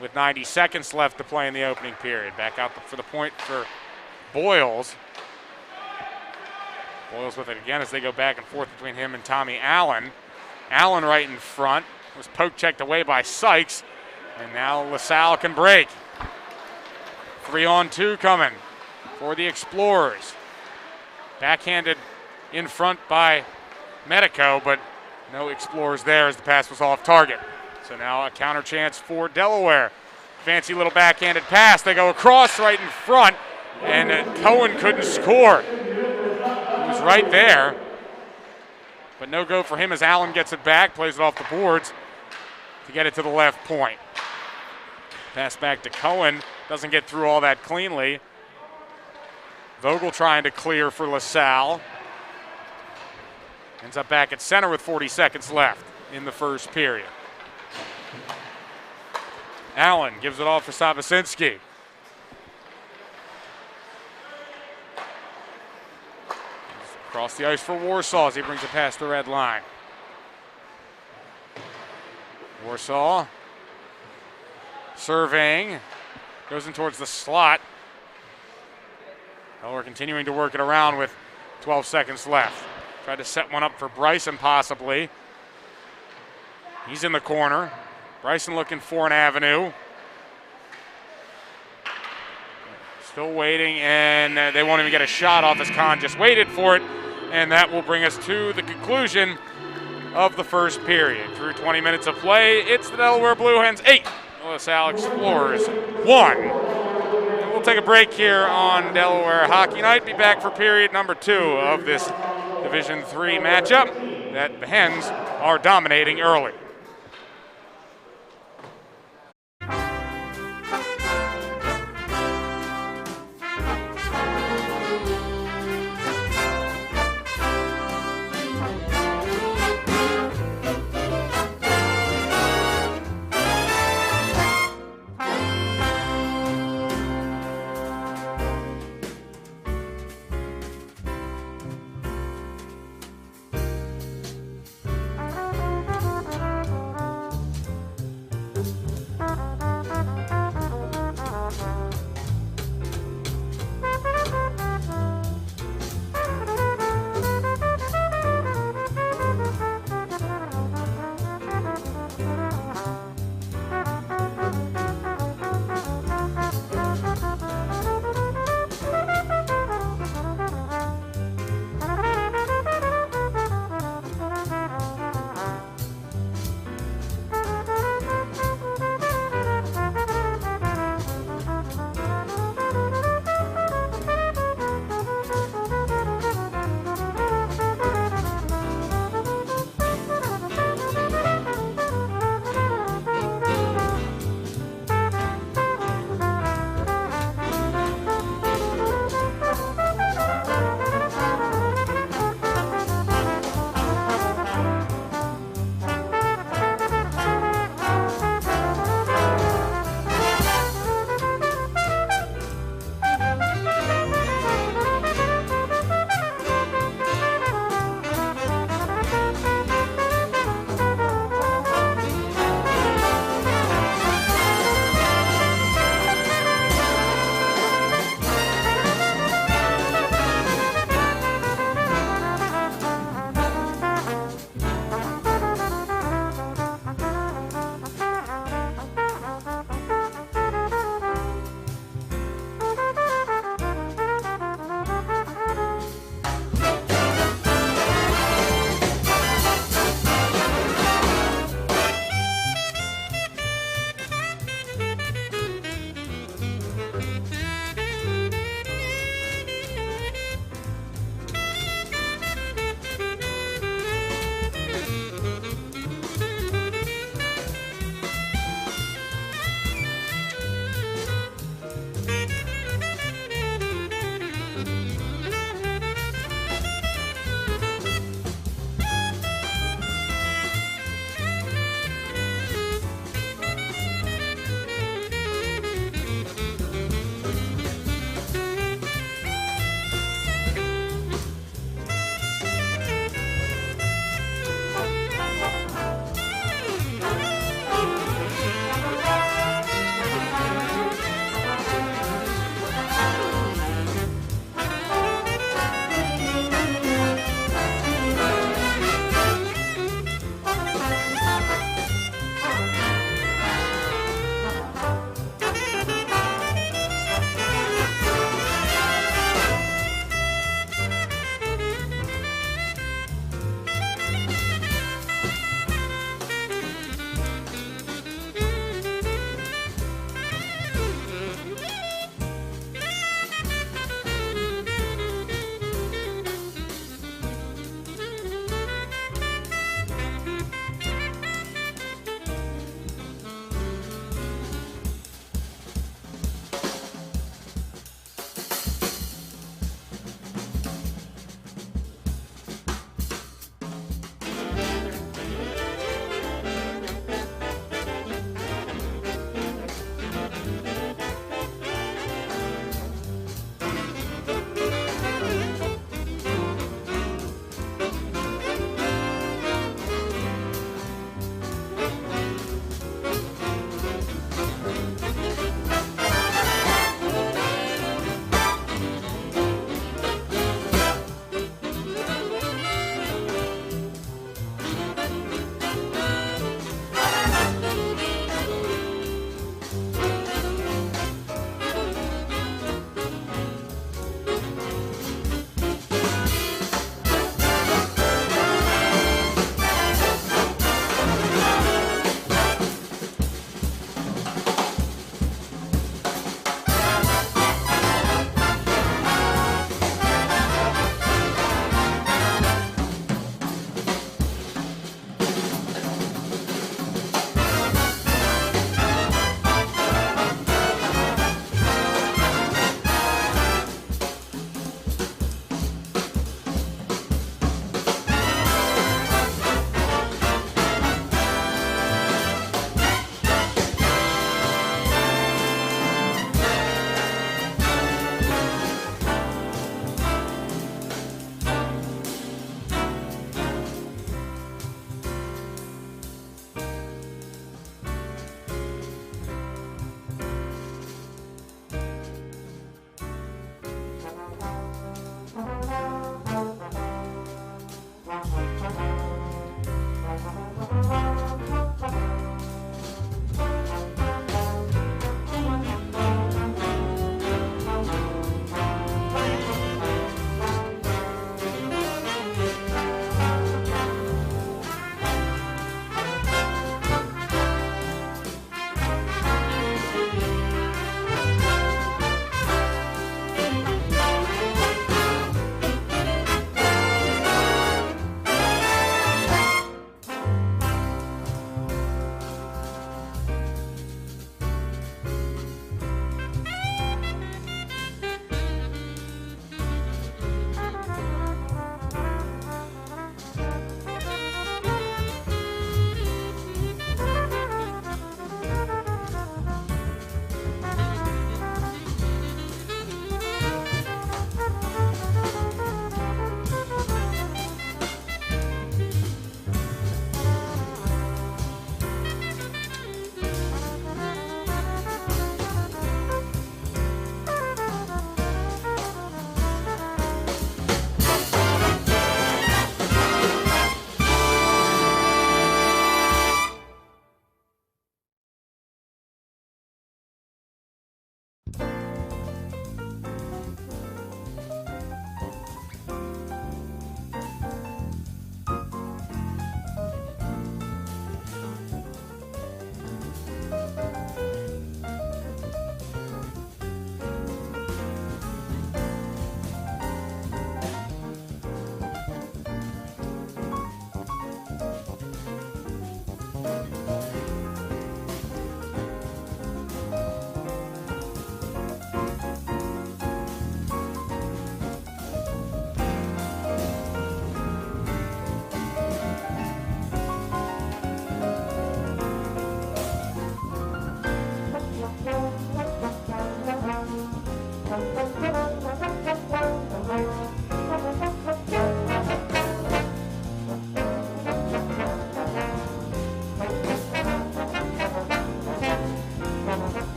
with 90 seconds left to play in the opening period. Back out for the point for Boyles. Boyles with it again as they go back and forth between him and Tommy Allen. Allen right in front. Was poke checked away by Sykes. And now LaSalle can break. 3-on-2 coming for the Explorers. Backhanded in front by Medico, but no Explorers there as the pass was off target. So now a counter chance for Delaware. Fancy little backhanded pass. They go across right in front, and Cohen couldn't score. He was right there, but no go for him as Allen gets it back, plays it off the boards to get it to the left point. Pass back to Cohen. Doesn't get through all that cleanly. Vogel trying to clear for LaSalle. Ends up back at center with 40 seconds left in the first period. Allen gives it off for Sabasinski. Across the ice for Warsaw as he brings it past the red line. Warsaw surveying, goes in towards the slot. Delaware continuing to work it around with 12 seconds left. Tried to set one up for Bryson possibly. He's in the corner. Bryson looking for an avenue. Still waiting, and they won't even get a shot off as Kahn just waited for it. And that will bring us to the conclusion of the first period. Through 20 minutes of play, it's the Delaware Blue Hens 8, LaSalle Explorers 1. And we'll take a break here on Delaware Hockey Night. Be back for period number 2 of this Division III matchup that the Hens are dominating early.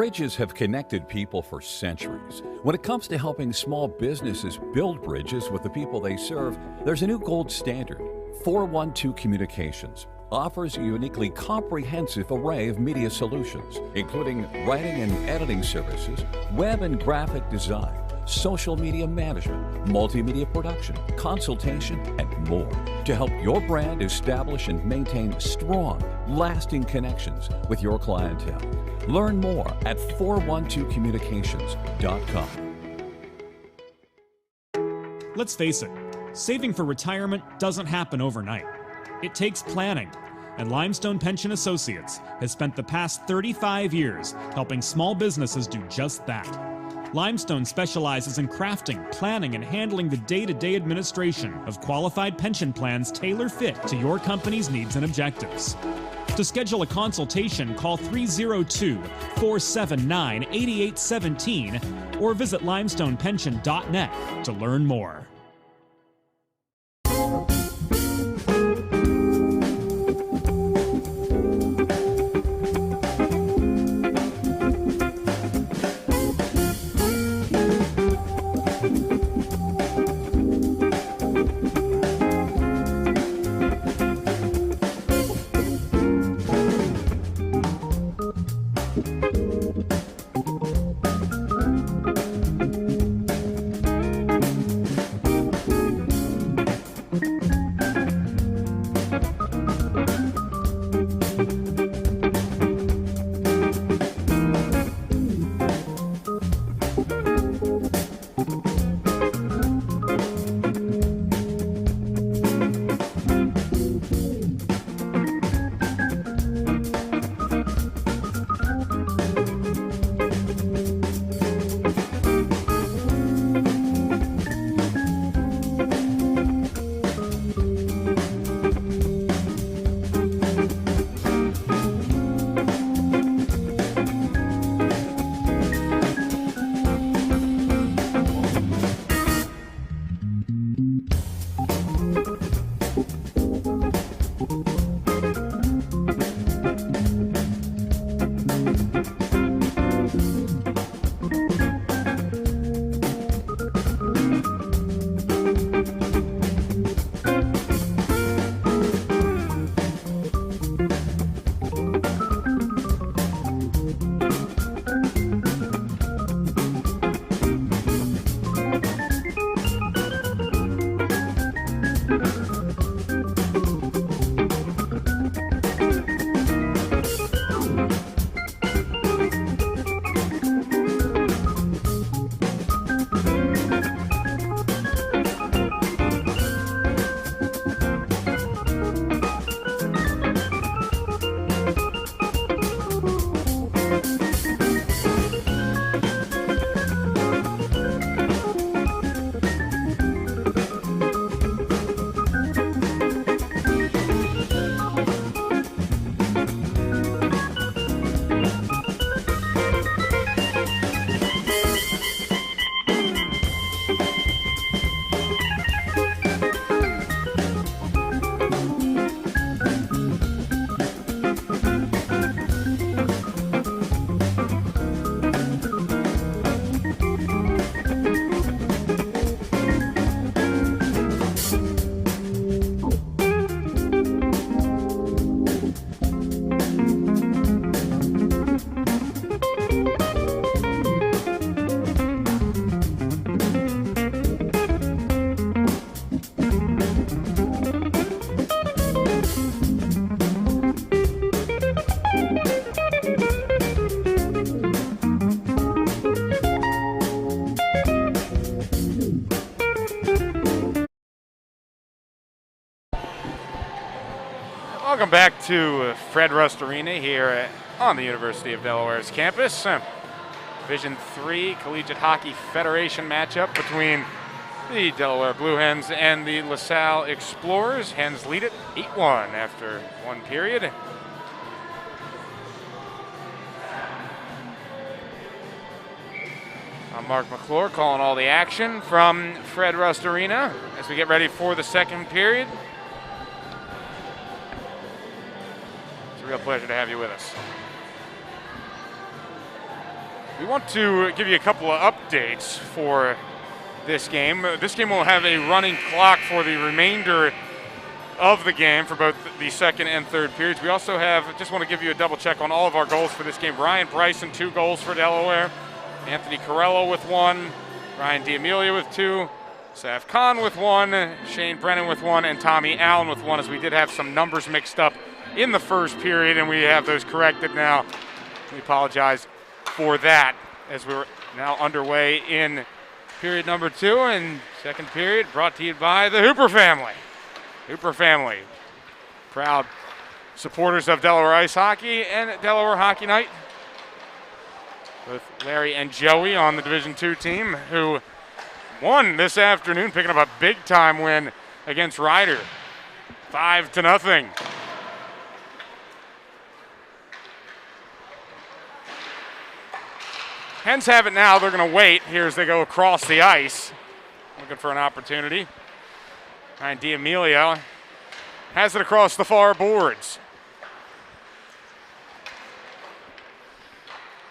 Bridges have connected people for centuries. When it comes to helping small businesses build bridges with the people they serve, there's a new gold standard. 412 Communications offers a uniquely comprehensive array of media solutions, including writing and editing services, web and graphic design, social media management, multimedia production, consultation, and more to help your brand establish and maintain strong, lasting connections with your clientele. Learn more at 412communications.com. Let's face it, saving for retirement doesn't happen overnight. It takes planning, and Limestone Pension Associates has spent the past 35 years helping small businesses do just that. Limestone specializes in crafting, planning, and handling the day-to-day administration of qualified pension plans tailor-fit to your company's needs and objectives. To schedule a consultation, call 302-479-8817 or visit limestonepension.net to learn more. Welcome back to Fred Rust Arena here on the University of Delaware's campus. Division III Collegiate Hockey Federation matchup between the Delaware Blue Hens and the LaSalle Explorers. Hens lead it 8-1 after one period. I'm Mark McClure calling all the action from Fred Rust Arena as we get ready for the second period. It's a real pleasure to have you with us. We want to give you a couple of updates for this game. This game will have a running clock for the remainder of the game for both the second and third periods. We also have, just want to give you a double check on all of our goals for this game. Ryan Bryson, 2 goals for Delaware. Anthony Carello with 1. Ryan D'Amelia with 2. Saf Khan with 1. Shane Brennan with 1. And Tommy Allen with 1, as we did have some numbers mixed up in the first period, and we have those corrected now. We apologize for that, as we're now underway in period number 2, and second period brought to you by the Hooper family. Hooper family, proud supporters of Delaware Ice Hockey and Delaware Hockey Night. Both Larry and Joey on the Division II team, who won this afternoon, picking up a big-time win against Ryder, 5-0. Hens have it now. They're going to wait here as they go across the ice, looking for an opportunity. Ryan D'Amelia has it across the far boards.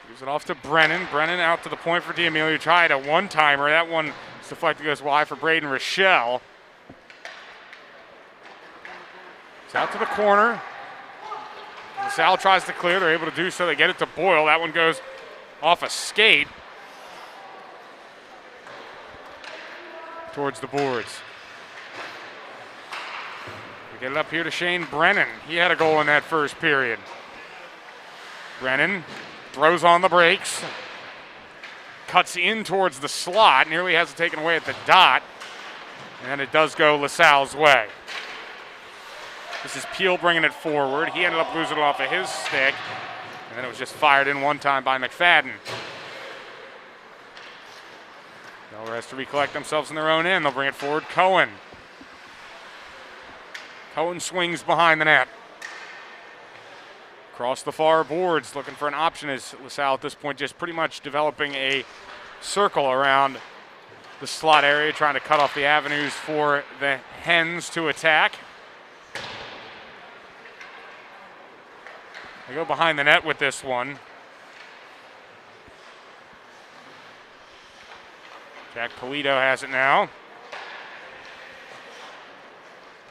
Gives it off to Brennan. Brennan out to the point for D'Amelia. Tried a one-timer. That one is deflected, goes wide for Braden Rochelle. It's out to the corner. LaSalle tries to clear. They're able to do so. They get it to Boyle. That one goes off a skate towards the boards. We get it up here to Shane Brennan. He had a goal in that first period. Brennan throws on the brakes, cuts in towards the slot, nearly has it taken away at the dot, and it does go LaSalle's way. This is Peel bringing it forward. He ended up losing it off of his stick, and then it was just fired in one time by McFadden. Delaware has to recollect themselves in their own end. They'll bring it forward. Cohen. Cohen swings behind the net. Across the far boards, looking for an option, as LaSalle at this point just pretty much developing a circle around the slot area, trying to cut off the avenues for the Hens to attack. They go behind the net with this one. Jack Polito has it now.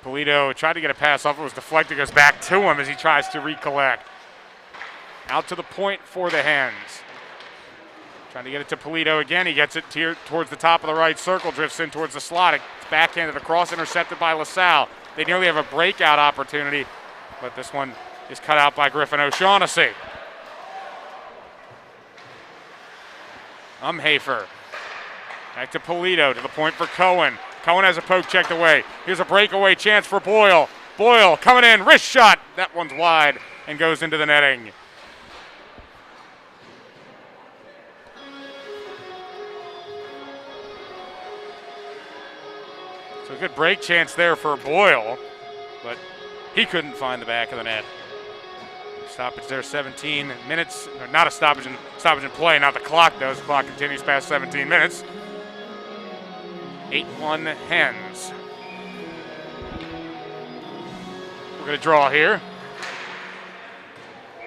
Polito tried to get a pass off. It was deflected. Goes back to him as he tries to recollect. Out to the point for the Hens. Trying to get it to Polito again. He gets it towards the top of the right circle. Drifts in towards the slot. It's backhanded across. Intercepted by LaSalle. They nearly have a breakout opportunity, but this one is cut out by Griffin O'Shaughnessy. Umhafer. Back to Polito, to the point for Cohen. Cohen has a poke checked away. Here's a breakaway chance for Boyle. Boyle coming in, wrist shot. That one's wide and goes into the netting. So a good break chance there for Boyle, but he couldn't find the back of the net. Stoppage there, 17 minutes. Not a stoppage in play. Not the clock does. The clock continues past 17 minutes. 8-1 Hens. We're going to draw here.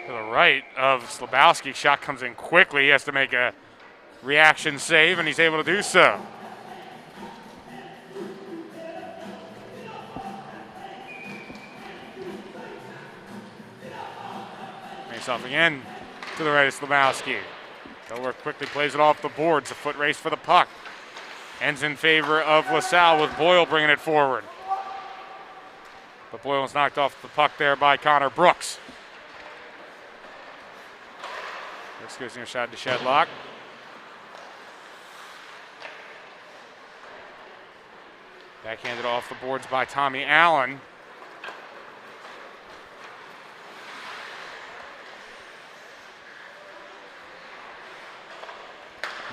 To the right of Slabowski. Shot comes in quickly. He has to make a reaction save, and he's able to do so. Off again to the right of Slabowski. Delaware quickly plays it off the boards. A foot race for the puck. Ends in favor of LaSalle with Boyle bringing it forward. But Boyle was knocked off the puck there by Connor Brooks. Brooks goes near shot to Shedlock. Backhanded off the boards by Tommy Allen.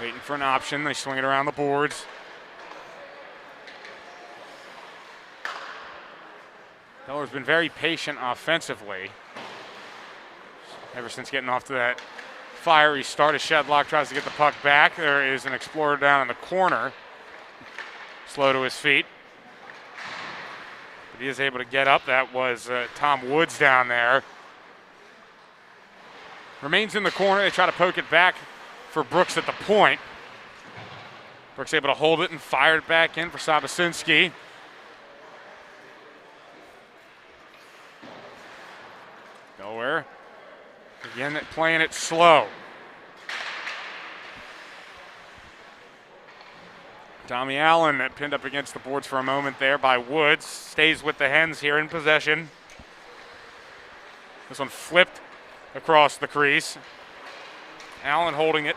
Waiting for an option. They swing it around the boards. Delaware's been very patient offensively ever since getting off to that fiery start. As Shedlock tries to get the puck back. There is an explorer down in the corner. Slow to his feet. But he is able to get up. That was Tom Woods down there. Remains in the corner. They try to poke it back for Brooks at the point. Brooks able to hold it and fire it back in for Sabasinski. Delaware again playing it slow. Tommy Allen pinned up against the boards for a moment there by Woods. Stays with the Hens here in possession. This one flipped across the crease. Allen holding it.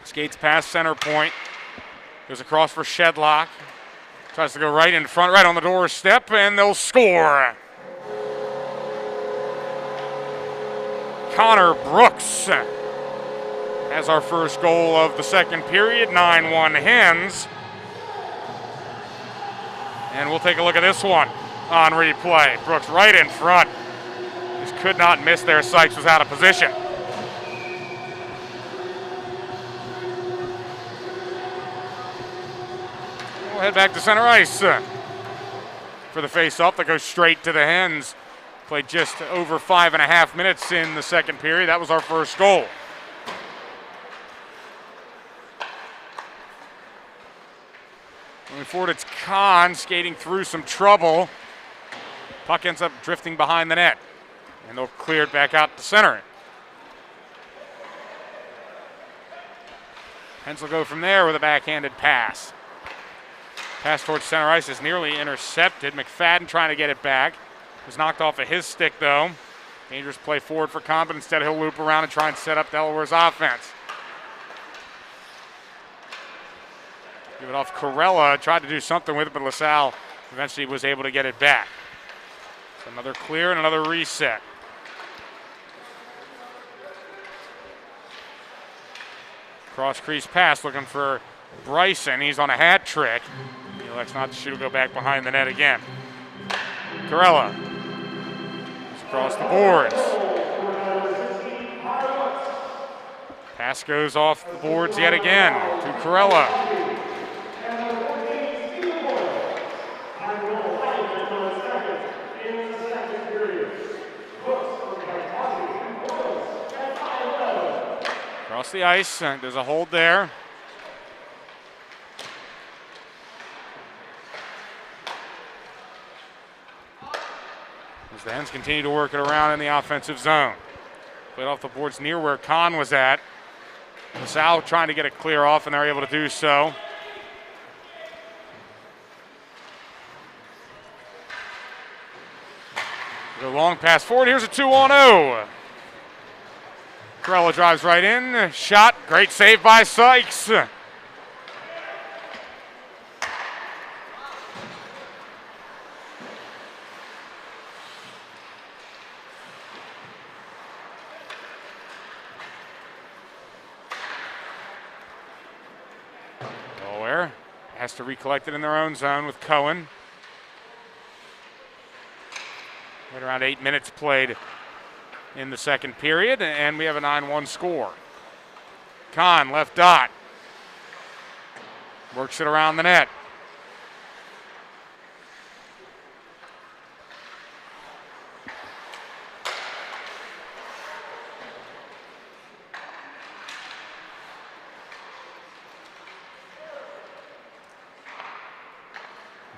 Skates past center point. Goes across for Shedlock. Tries to go right in front, right on the doorstep, and they'll score. Connor Brooks has our first goal of the second period, 9-1 Hens. And we'll take a look at this one on replay. Brooks right in front. Just could not miss there. Sykes was out of position. We'll head back to center ice for the face-off that goes straight to the Hens. Played just over 5.5 minutes in the second period. That was our first goal. Moving forward, it's Kahn skating through some trouble. Puck ends up drifting behind the net, and they'll clear it back out to center. Hens will go from there with a backhanded pass. Pass towards center ice is nearly intercepted. McFadden trying to get it back. Was knocked off of his stick, though. Dangerous play forward for Kahn, but instead he'll loop around and try and set up Delaware's offense. Give it off Corella, tried to do something with it, but LaSalle eventually was able to get it back. So another clear and another reset. Cross crease pass looking for Bryson. He's on a hat trick. He elects not to shoot, will go back behind the net again. Corella. It's across the boards. Pass goes off the boards yet again to Corella. Across the ice, there's a hold there. As the Hens continue to work it around in the offensive zone. Played off the boards near where Kahn was at. LaSalle trying to get it clear off, and they're able to do so. The long pass forward. Here's a 2-on-0. Corella drives right in. Shot. Great save by Sykes. Delaware has to recollect it in their own zone with Cohen. Right around 8 minutes played in the second period, and we have a 9-1 score. Kahn, left dot. Works it around the net.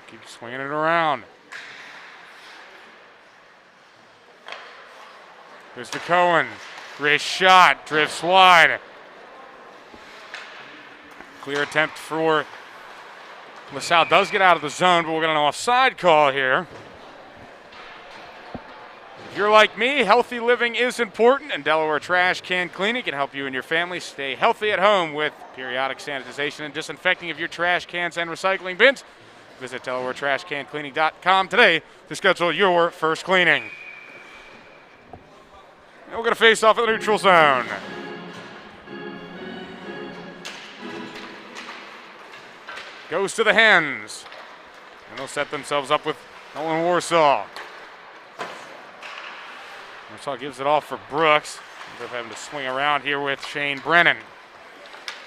Keep swinging it around. Here's to Cohen. Great shot. Drifts wide. Clear attempt for LaSalle. Does get out of the zone, but we'll get an offside call here. If you're like me, healthy living is important, and Delaware Trash Can Cleaning can help you and your family stay healthy at home with periodic sanitization and disinfecting of your trash cans and recycling bins. Visit DelawareTrashCanCleaning.com today to schedule your first cleaning. And we're going to face off in the neutral zone. Goes to the Hens. And they'll set themselves up with Nolan Warsaw. Warsaw gives it off for Brooks. Ends up having to swing around here with Shane Brennan.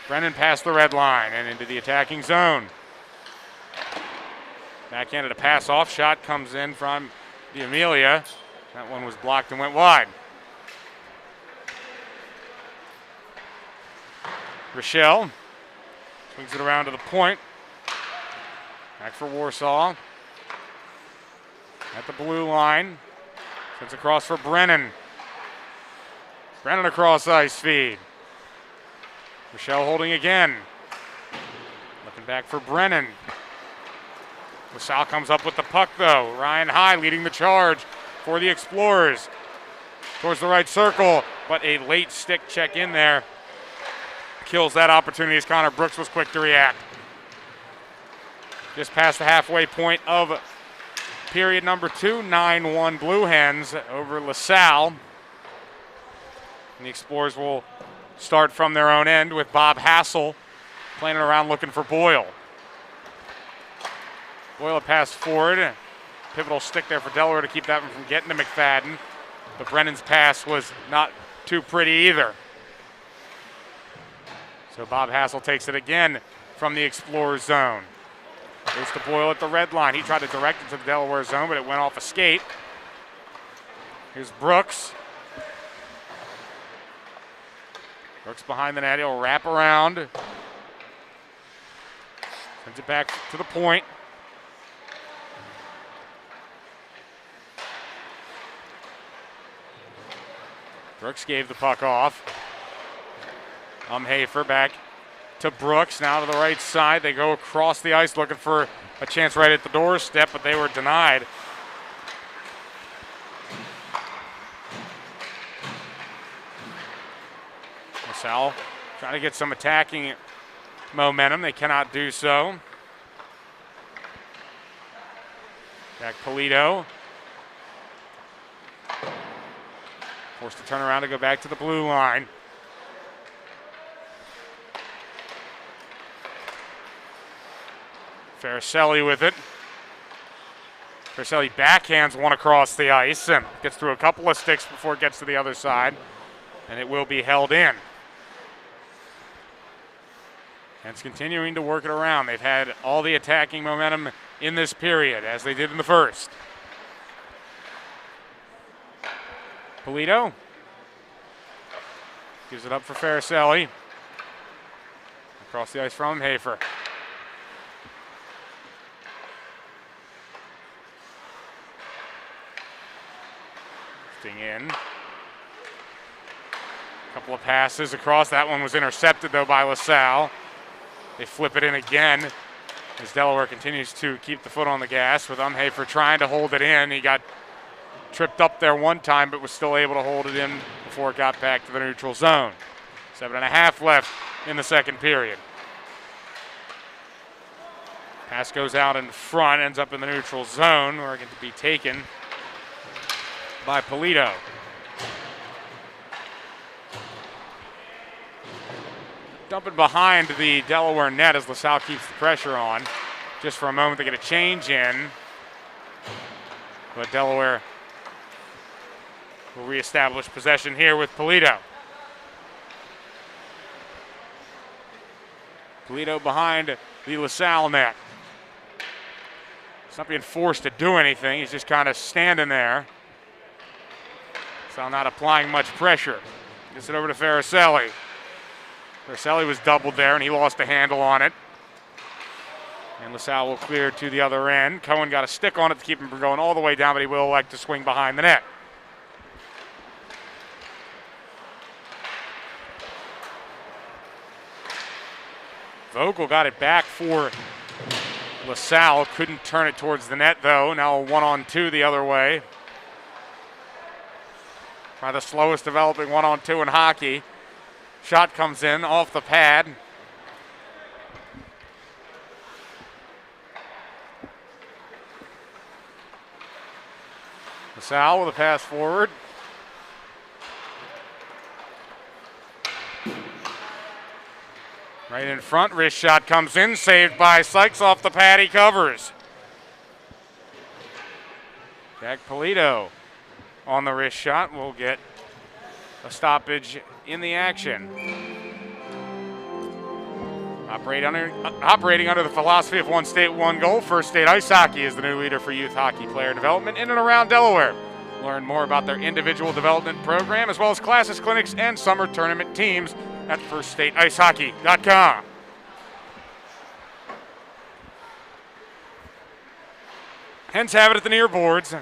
Brennan past the red line and into the attacking zone. Backhanded a pass off. Shot comes in from D'Amelia. That one was blocked and went wide. Rochelle swings it around to the point. Back for Warsaw. At the blue line. Sends across for Brennan. Brennan across ice feed. Rochelle holding again. Looking back for Brennan. LaSalle comes up with the puck though. Ryan High leading the charge for the Explorers. Towards the right circle, but a late stick check in there kills that opportunity as Connor Brooks was quick to react. Just past the halfway point of period number 2, 9-1 Blue Hens over LaSalle. And the Explorers will start from their own end with Bob Hassel playing it around looking for Boyle. Boyle a pass forward. Pivotal stick there for Delaware to keep that one from getting to McFadden. But Brennan's pass was not too pretty either. So Bob Hassel takes it again from the Explorers zone. Goes to Boyle at the red line. He tried to direct it to the Delaware zone, but it went off a skate. Here's Brooks. Brooks behind the net. He'll wrap around. Sends it back to the point. Brooks gave the puck off. Hafer back to Brooks, now to the right side. They go across the ice looking for a chance right at the doorstep, but they were denied. LaSalle trying to get some attacking momentum. They cannot do so. Jack Polito. Forced to turn around to go back to the blue line. Fariselli with it. Fariselli backhands one across the ice and gets through a couple of sticks before it gets to the other side, and it will be held in. And it's continuing to work it around. They've had all the attacking momentum in this period, as they did in the first. Polito gives it up for Fariselli. Across the ice from Hafer. In. Couple of passes across. That one was intercepted, though, by LaSalle. They flip it in again as Delaware continues to keep the foot on the gas with Hafer trying to hold it in. He got tripped up there one time, but was still able to hold it in before it got back to the neutral zone. 7.5 left in the second period. Pass goes out in front, ends up in the neutral zone, where it can be taken by Polito. Dumping behind the Delaware net as LaSalle keeps the pressure on. Just for a moment they get a change in. But Delaware will reestablish possession here with Polito. Polito behind the LaSalle net. He's not being forced to do anything. He's just kind of standing there. So not applying much pressure. Gets it over to Fariselli. Fariselli was doubled there, and he lost a handle on it. And LaSalle will clear to the other end. Cohen got a stick on it to keep him from going all the way down, but he will elect to swing behind the net. Vogel got it back for LaSalle. Couldn't turn it towards the net, though. Now a 1-on-2 the other way. Probably the slowest developing 1-on-2 in hockey. Shot comes in off the pad. LaSalle with a pass forward. Right in front, wrist shot comes in, saved by Sykes off the pad, he covers. Jack Polito on the wrist shot will get a stoppage in the action. Operating under the philosophy of one state, one goal, First State Ice Hockey is the new leader for youth hockey player development in and around Delaware. Learn more about their individual development program as well as classes, clinics, and summer tournament teams at firststateicehockey.com. Hens have it at the near boards.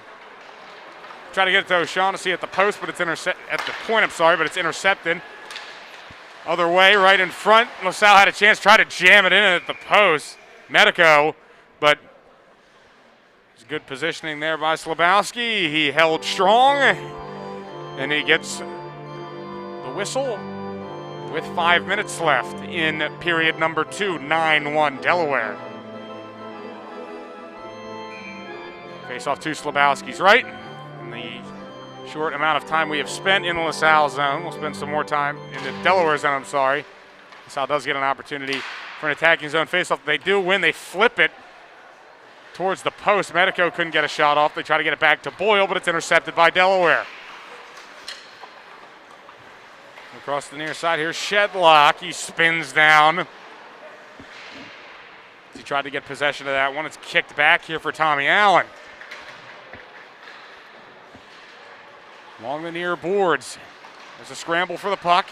Try to get it to O'Shaughnessy at the post, but it's at the point, but it's intercepted. Other way, right in front. LaSalle had a chance, try to jam it in at the post. Medico, but it's good positioning there by Slabowski. He held strong, and he gets the whistle with 5 minutes left in period number 2, 9-1 Delaware. Face off to Slabowski's right. In the short amount of time we have spent in the LaSalle zone, we'll spend some more time in the Delaware zone, LaSalle does get an opportunity for an attacking zone face-off. They do win. They flip it towards the post. Medico couldn't get a shot off. They try to get it back to Boyle, but it's intercepted by Delaware. Across the near side, here's Shedlock. He spins down. He tried to get possession of that one. It's kicked back here for Tommy Allen. Along the near boards. There's a scramble for the puck.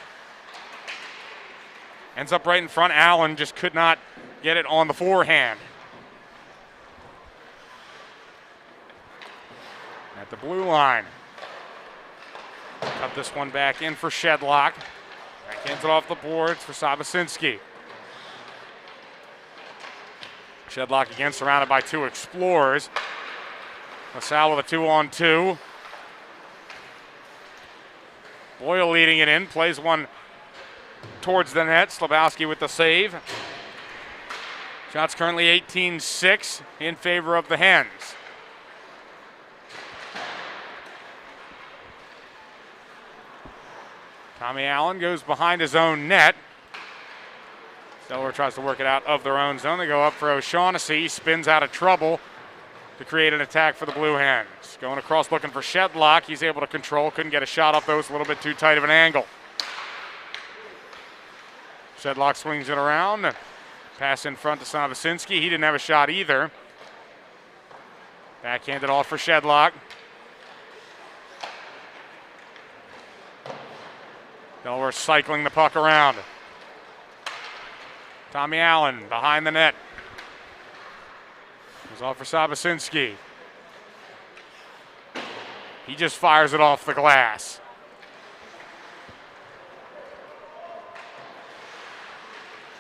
Ends up right in front. Allen just could not get it on the forehand. At the blue line. Cut this one back in for Shedlock. Backhands it off the boards for Sabasinski. Shedlock again surrounded by two explorers. LaSalle with a 2-on-2. Boyle leading it in, plays one towards the net. Slabowski with the save. Shots currently 18-6 in favor of the Hens. Tommy Allen goes behind his own net. Delaware tries to work it out of their own zone. They go up for O'Shaughnessy. He spins out of trouble to create an attack for the Blue Hens. Going across looking for Shedlock. He's able to control. Couldn't get a shot off those. A little bit too tight of an angle. Shedlock swings it around. Pass in front to Sabasinski. He didn't have a shot either. Backhanded off for Shedlock. Delaware cycling the puck around. Tommy Allen behind the net. Goes off for Sabasinski. He just fires it off the glass.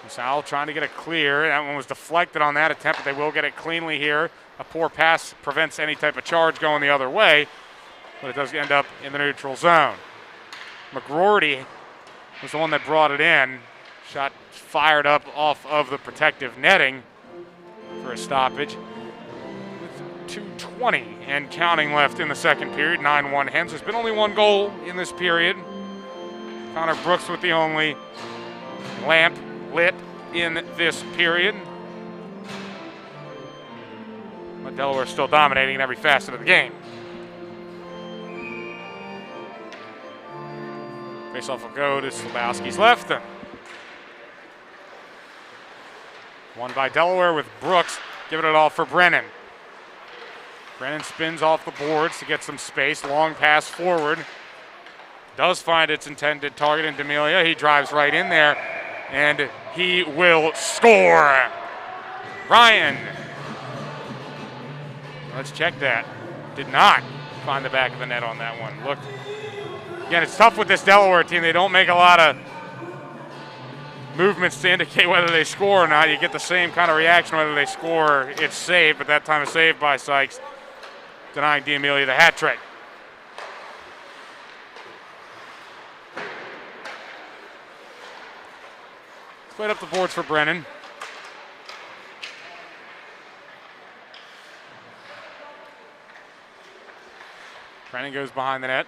LaSalle trying to get it clear. That one was deflected on that attempt, but they will get it cleanly here. A poor pass prevents any type of charge going the other way, but it does end up in the neutral zone. McGroarty was the one that brought it in. Shot fired up off of the protective netting for a stoppage. With 2:20 and counting left in the second period, 9-1 Hens. There's been only one goal in this period. Connor Brooks with the only lamp lit in this period. But Delaware still dominating in every facet of the game. Faceoff will go to Slabowski's left. Won by Delaware with Brooks giving it all for Brennan. Brennan spins off the boards to get some space. Long pass forward. Does find its intended target in D'Amelia. He drives right in there, and he will score. Ryan. Let's check that. Did not find the back of the net on that one. Looked. Again, it's tough with this Delaware team. They don't make a lot of movements to indicate whether they score or not. You get the same kind of reaction whether they score. It's saved, but that time is saved by Sykes, denying D'Amelia the hat trick. Split up the boards for Brennan. Brennan goes behind the net.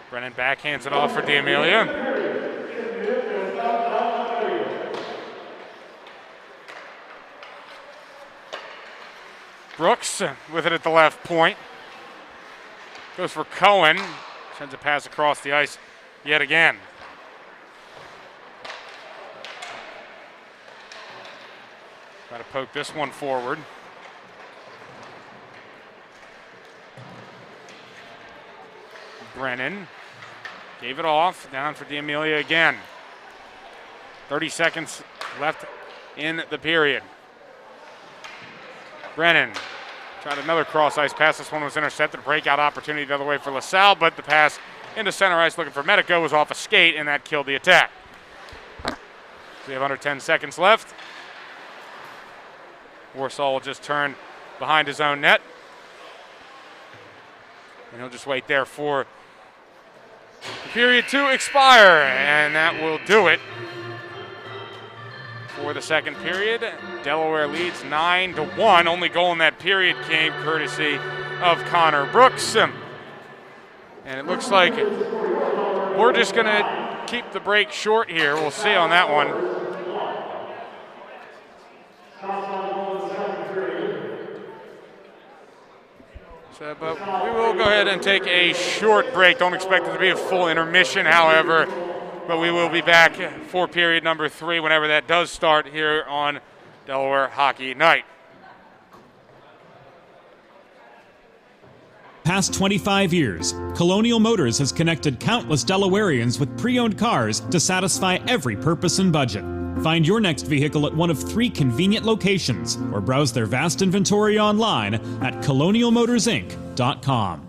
Brennan backhands it off for D'Amelia. Brooks with it at the left point. Goes for Cohen. Sends a pass across the ice yet again. Try to poke this one forward. Brennan Gave it off, down for D'Amelia again. 30 seconds left in the period. Brennan tried another cross-ice pass. This one was intercepted. Breakout opportunity the other way for LaSalle, but the pass into center ice looking for Medico was off a skate, and that killed the attack. So we have under 10 seconds left. Warsaw will just turn behind his own net. And he'll just wait there for the period to expire, and that will do it for the second period. Delaware leads 9-1. Only goal in that period came courtesy of Connor Brooks. And it looks like we're just going to keep the break short here. We'll see on that one. But we will go ahead and take a short break. Don't expect it to be a full intermission, however. But we will be back for period number 3 whenever that does start here on Delaware Hockey Night. Past 25 years, Colonial Motors has connected countless Delawareans with pre-owned cars to satisfy every purpose and budget. Find your next vehicle at one of 3 convenient locations or browse their vast inventory online at colonialmotorsinc.com.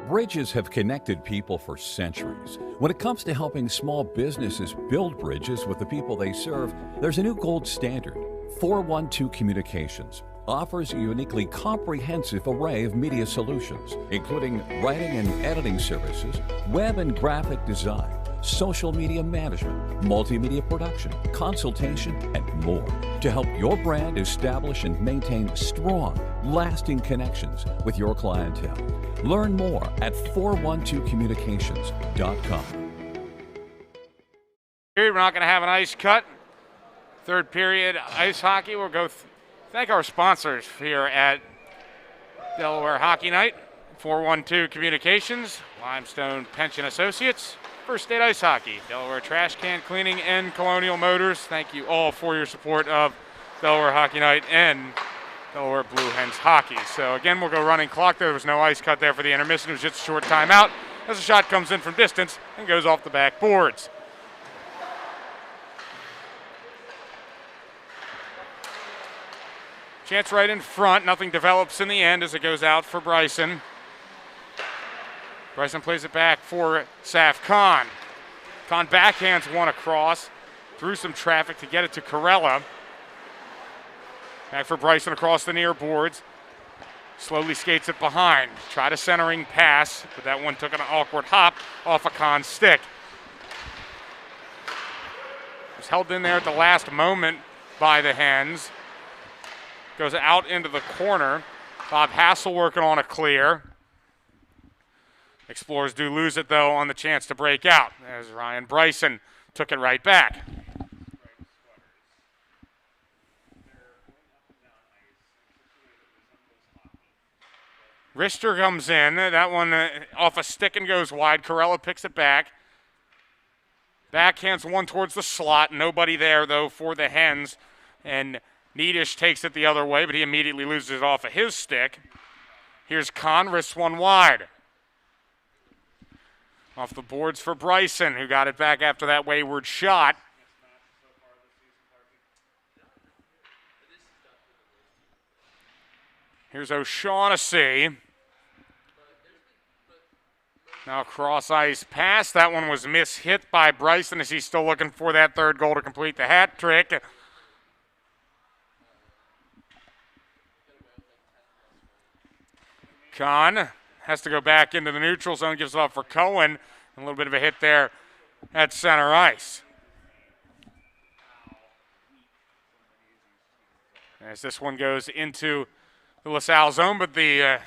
Bridges have connected people for centuries. When it comes to helping small businesses build bridges with the people they serve, there's a new gold standard. 412 Communications offers a uniquely comprehensive array of media solutions, including writing and editing services, web and graphic design, social media management, multimedia production, consultation, and more to help your brand establish and maintain strong, lasting connections with your clientele. Learn more at 412communications.com. We're not going to have an ice cut. Third period ice hockey. We'll go thank our sponsors here at Delaware Hockey Night. 412 Communications, Limestone Pension Associates, First State Ice Hockey, Delaware Trash Can Cleaning, and Colonial Motors. Thank you all for your support of Delaware Hockey Night and Delaware Blue Hens Hockey. So again, we'll go running clock. There was no ice cut there for the intermission. It was just a short timeout as the shot comes in from distance and goes off the back boards. Chance right in front. Nothing develops in the end as it goes out for Bryson. Bryson plays it back for Saf Khan. Khan backhands one across through some traffic to get it to Corella. Back for Bryson across the near boards. Slowly skates it behind. Tried a centering pass, but that one took an awkward hop off a Khan's stick. Was held in there at the last moment by the Hens. Goes out into the corner. Bob Hassel working on a clear. Explorers do lose it, though, on the chance to break out, as Ryan Bryson took it right back. Richter comes in. That one off a stick and goes wide. Corella picks it back. Backhands one towards the slot. Nobody there, though, for the Hens. And Nedish takes it the other way, but he immediately loses it off of his stick. Here's Kahn, wrists one wide. Off the boards for Bryson, who got it back after that wayward shot. Here's O'Shaughnessy. Now cross ice pass. That one was mishit by Bryson as he's still looking for that third goal to complete the hat trick. Kahn has to go back into the neutral zone, gives it up for Cohen. A little bit of a hit there at center ice. As this one goes into the LaSalle zone, but the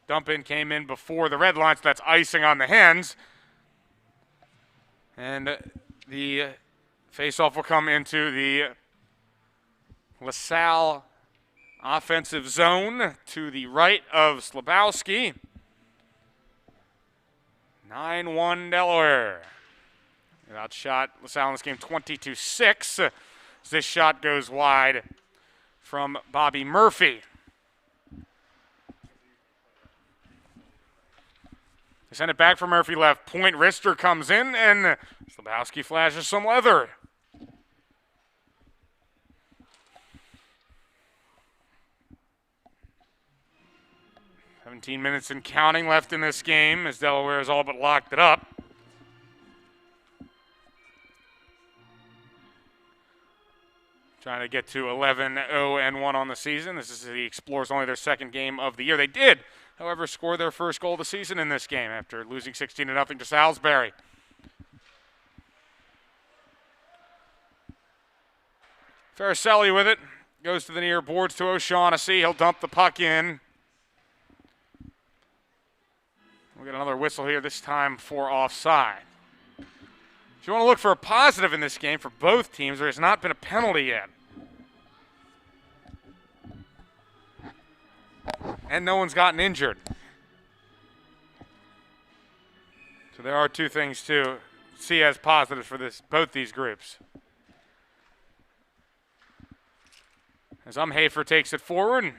dump in came in before the red line, so that's icing on the Hens. And the faceoff will come into the LaSalle offensive zone to the right of Slabowski. 9-1 Delaware. Outshot LaSalle in this game 20-6. This shot goes wide from Bobby Murphy. They send it back for Murphy left point. Rister comes in, and Slabowski flashes some leather. "17 minutes and counting left in this game as Delaware has all but locked it up. Trying to get to 11-0-1 on the season. This is the Explorers' only their second game of the year. They did, however, score their first goal of the season in this game after losing 16-0 to Salisbury. Fariselli with it. Goes to the near boards to O'Shaughnessy. He'll dump the puck in. We'll get another whistle here, this time for offside. If you want to look for a positive in this game for both teams, there has not been a penalty yet. And no one's gotten injured. So there are two things to see as positives for both these groups. As Umhafer takes it forward.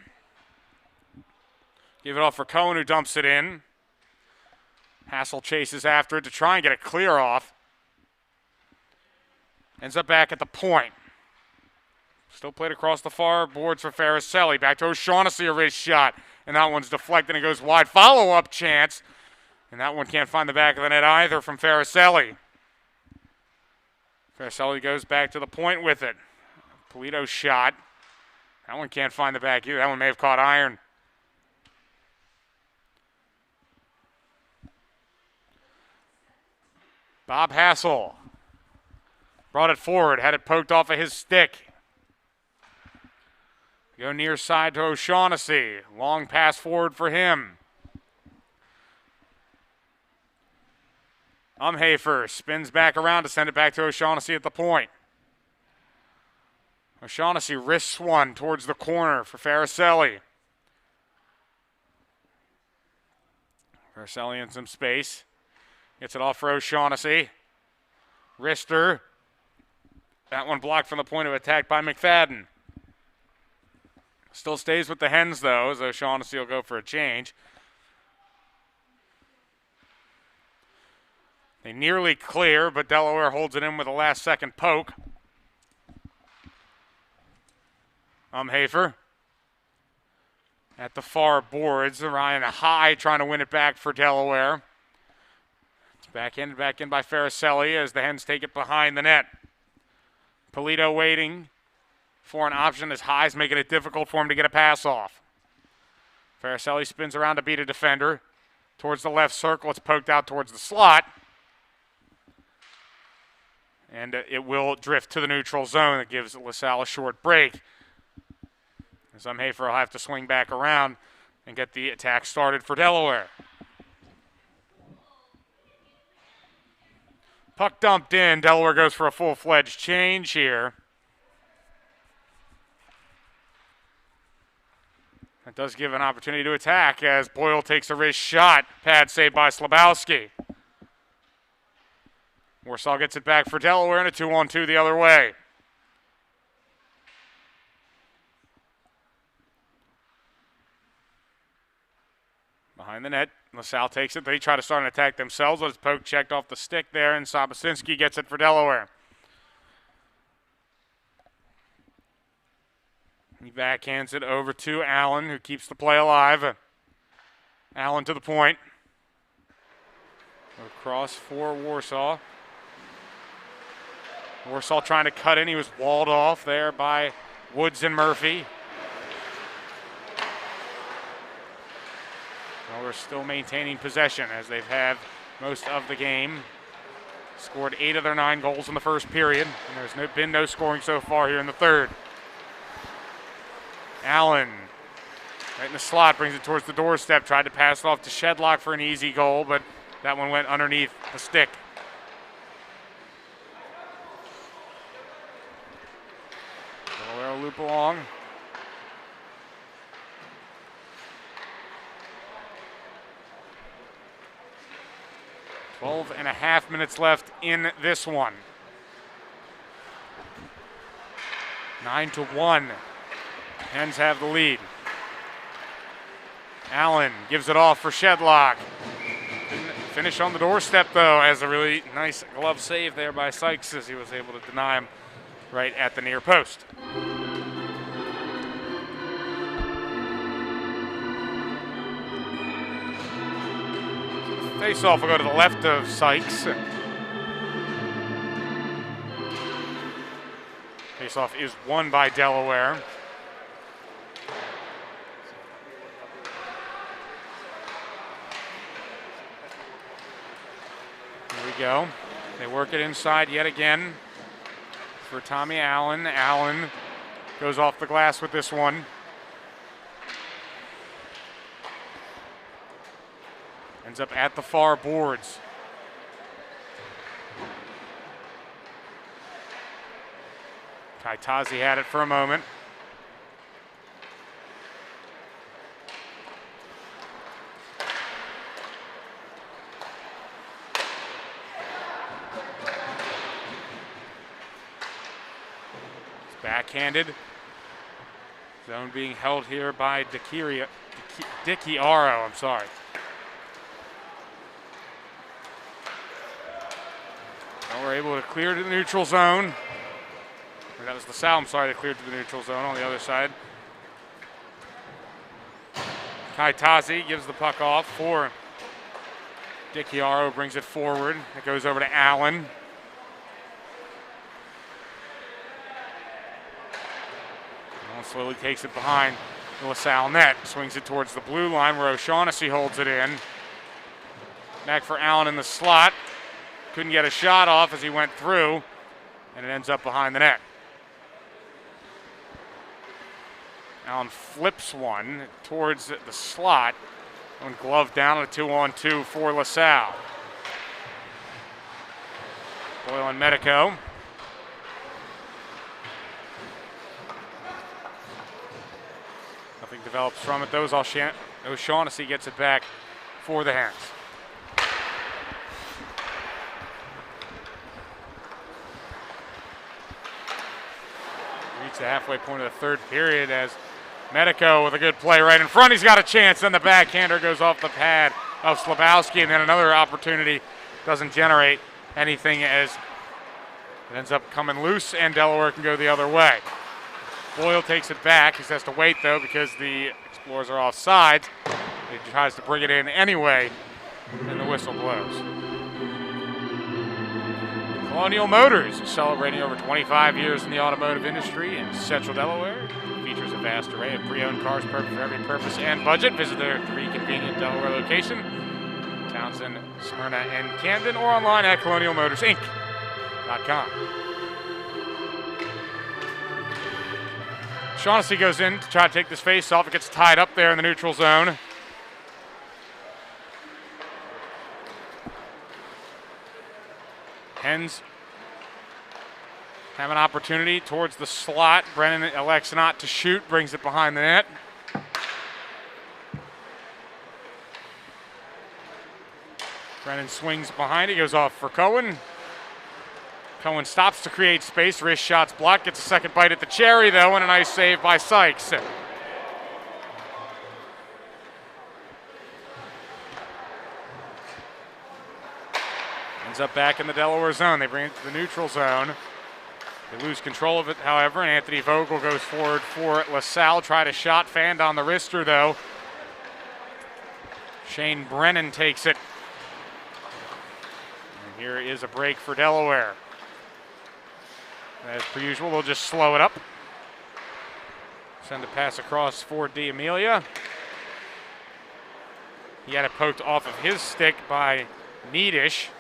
Give it off for Cohen, who dumps it in. Hassel chases after it to try and get a clear off. Ends up back at the point. Still played across the far boards for Fariselli. Back to O'Shaughnessy, a wrist shot. And that one's deflected and goes wide. Follow-up chance. And that one can't find the back of the net either from Fariselli. Fariselli goes back to the point with it. Polito's shot. That one can't find the back either. That one may have caught iron. Bob Hassel brought it forward, had it poked off of his stick. Go near side to O'Shaughnessy. Long pass forward for him. Umhafer spins back around to send it back to O'Shaughnessy at the point. O'Shaughnessy risks one towards the corner for Fariselli. Fariselli in some space. Gets it off for O'Shaughnessy. Rister. That one blocked from the point of attack by McFadden. Still stays with the Hens, though, as O'Shaughnessy will go for a change. They nearly clear, but Delaware holds it in with a last-second poke. Umhafer at the far boards. Ryan High trying to win it back for Delaware. It's back in by Fariselli as the Hens take it behind the net. Polito waiting for an option as High's making it difficult for him to get a pass off. Fariselli spins around to beat a defender. Towards the left circle, it's poked out towards the slot. And it will drift to the neutral zone. That gives LaSalle a short break. As Umhafer will have to swing back around and get the attack started for Delaware. Puck dumped in. Delaware goes for a full-fledged change here. That does give an opportunity to attack as Boyle takes a wrist shot. Pad saved by Slabowski. Warsaw gets it back for Delaware and a 2-on-2 the other way. Behind the net, LaSalle takes it. They try to start an attack themselves, but it's poke checked off the stick there, and Sobocinski gets it for Delaware. He backhands it over to Allen, who keeps the play alive. Allen to the point. Across for Warsaw. Warsaw trying to cut in. He was walled off there by Woods and Murphy. Well, we're still maintaining possession as they've had most of the game. Scored 8 of their 9 goals in the first period, and there's been no scoring so far here in the third. Allen, right in the slot, brings it towards the doorstep. Tried to pass it off to Shedlock for an easy goal, but that one went underneath the stick. Delaware will loop along. .5 minutes left in this one. 9-1. Hens have the lead. Allen gives it off for Shedlock. Finish on the doorstep, though, as a really nice glove save there by Sykes as he was able to deny him right at the near post. Face-off will go to the left of Sykes. Face-off is won by Delaware. Here we go. They work it inside yet again for Tommy Allen. Allen goes off the glass with this one. Ends up at the far boards. Kaitazi had it for a moment. It's backhanded. Zone being held here by Dicchiaro, I'm sorry. Well, we're able to clear to the neutral zone. Or that was LaSalle, I'm sorry, they cleared to the neutral zone on the other side. Kaitazi gives the puck off for Dicchiaro, brings it forward. It goes over to Allen. Allen slowly takes it behind the LaSalle net. Swings it towards the blue line where O'Shaughnessy holds it in. Back for Allen in the slot. Couldn't get a shot off as he went through, and it ends up behind the net. Allen flips one towards the slot. One glove down on a 2-on-2 for LaSalle. Boyle and Medico. Nothing develops from it, though. O'Shaughnessy gets it back for the Hens. Reach the halfway point of the third period as Medico with a good play right in front. He's got a chance. Then the backhander goes off the pad of Slabowski, and then another opportunity doesn't generate anything as it ends up coming loose, and Delaware can go the other way. Boyle takes it back. He has to wait, though, because the Explorers are offside. He tries to bring it in anyway, and the whistle blows. Colonial Motors is celebrating over 25 years in the automotive industry in Central Delaware. Features a vast array of pre-owned cars perfect for every purpose and budget. Visit their 3 convenient Delaware locations, Townsend, Smyrna, and Camden, or online at colonialmotorsinc.com. Shaughnessy goes in to try to take this face off. It gets tied up there in the neutral zone. Hens have an opportunity towards the slot. Brennan elects not to shoot, brings it behind the net. Brennan swings behind, he goes off for Cohen. Cohen stops to create space, wrist shots blocked, gets a second bite at the cherry though, and a nice save by Sykes. Ends up back in the Delaware zone. They bring it to the neutral zone. They lose control of it, however, and Anthony Vogel goes forward for LaSalle. Tried a shot, fanned on the wrister, though. Shane Brennan takes it. And here is a break for Delaware. As per usual, they'll just slow it up. Send a pass across for D'Amelia. He had it poked off of his stick by Needish.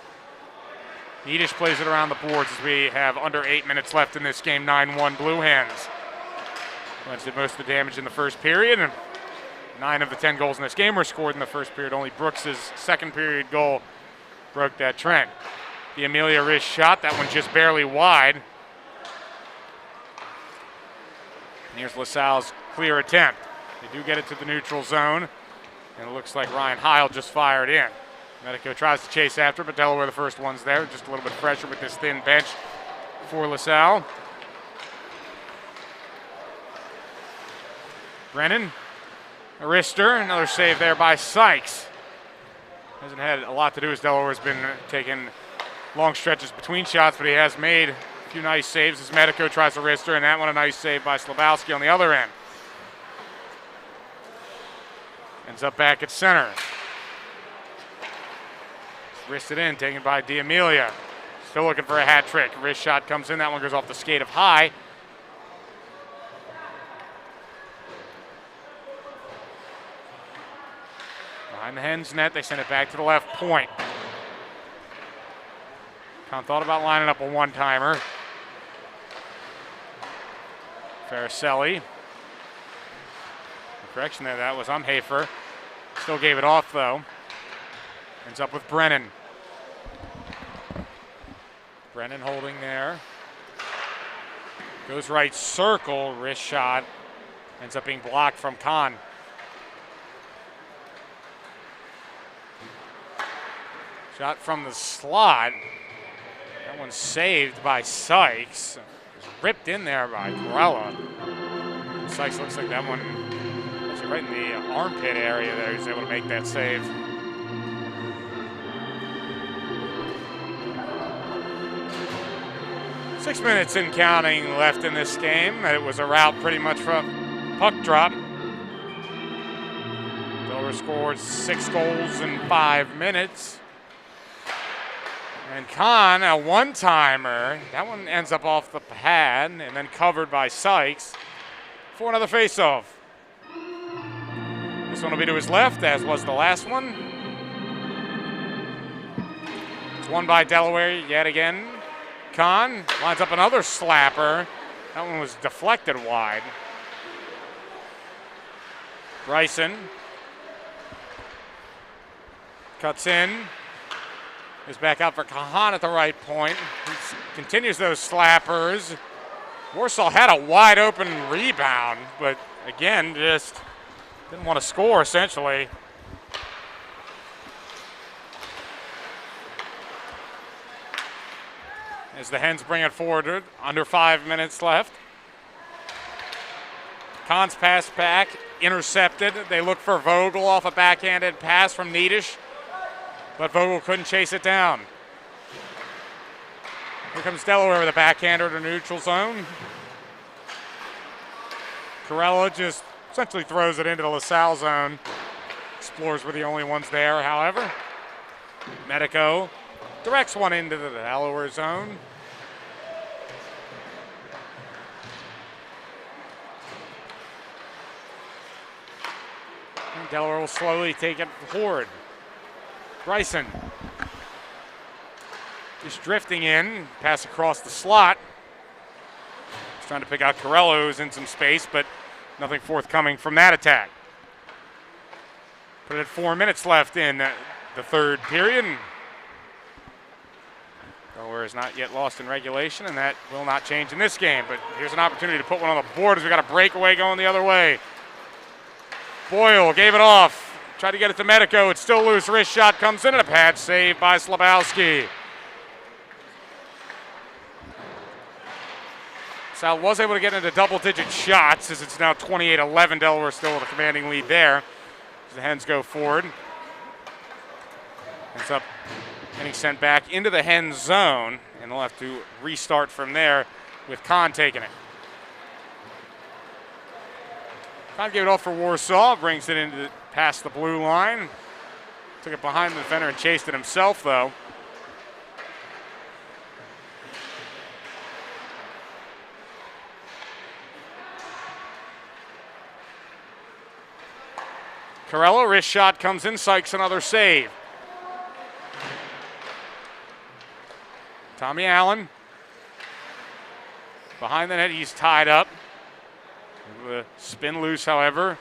Needish plays it around the boards as we have under 8 minutes left in this game. 9-1 Blue Hens. Wentz did most of the damage in the first period, and 9 of the 10 goals in this game were scored in the first period. Only Brooks' second period goal broke that trend. The Amelia wrist shot, that one just barely wide. And here's LaSalle's clear attempt. They do get it to the neutral zone, and it looks like Ryan Heil just fired in. Medico tries to chase after, but Delaware the first one's there. Just a little bit of pressure with this thin bench for LaSalle. Brennan, a wrister, another save there by Sykes. Hasn't had a lot to do as Delaware's been taking long stretches between shots, but he has made a few nice saves as Medico tries to wrist her, and that one a nice save by Slabowski on the other end. Ends up back at center. Wristed in, taken by D'Amelia. Still looking for a hat trick. Wrist shot comes in, that one goes off the skate of High. Behind the Hens net, they send it back to the left point. Con thought about lining up a one-timer. Faricelli. Correction there, that was Umhafer. Still gave it off though. Ends up with Brennan. Brennan holding there. Goes right circle, wrist shot. Ends up being blocked from Con. Shot from the slot. That one's saved by Sykes. It was ripped in there by Corella. Sykes looks like that one actually right in the armpit area there. He's able to make that save. Six minutes and counting left in this game. It was a rout pretty much from puck drop. Delaware scored 6 goals in 5 minutes. And Con, a one-timer. That one ends up off the pad and then covered by Sykes for another face-off. This one will be to his left, as was the last one. It's won by Delaware yet again. Con lines up another slapper. That one was deflected wide. Bryson cuts in. Is back out for Kahan at the right point. He continues those slappers. Warsaw had a wide open rebound, but again, just didn't want to score essentially. As the Hens bring it forward, under 5 minutes left. Kahn's pass back, intercepted. They look for Vogel off a backhanded pass from Niedisch. But Vogel couldn't chase it down. Here comes Delaware with a backhander to neutral zone. Corella just essentially throws it into the LaSalle zone. Explorers were the only ones there, however. Medico directs one into the Delaware zone. And Delaware will slowly take it forward. Bryson just drifting in, pass across the slot. He's trying to pick out Corella, who's in some space, but nothing forthcoming from that attack. Put it at 4 minutes left in the third period. Delaware is not yet lost in regulation, and that will not change in this game. But here's an opportunity to put one on the board as we got a breakaway going the other way. Boyle gave it off. Tried to get it to Medico. It's still loose. Wrist shot comes in and a pad save by Slabowski. Sal was able to get into double-digit shots as it's now 28-11. Delaware still with a commanding lead there as the Hens go forward. Ends up getting sent back into the Hens zone, and they'll have to restart from there with Kahn taking it. Kahn gave it off for Warsaw, brings it into past the blue line. Took it behind the defender and chased it himself, though. Corella, wrist shot comes in. Sykes another save. Tommy Allen. Behind the net, he's tied up. Spin loose, however.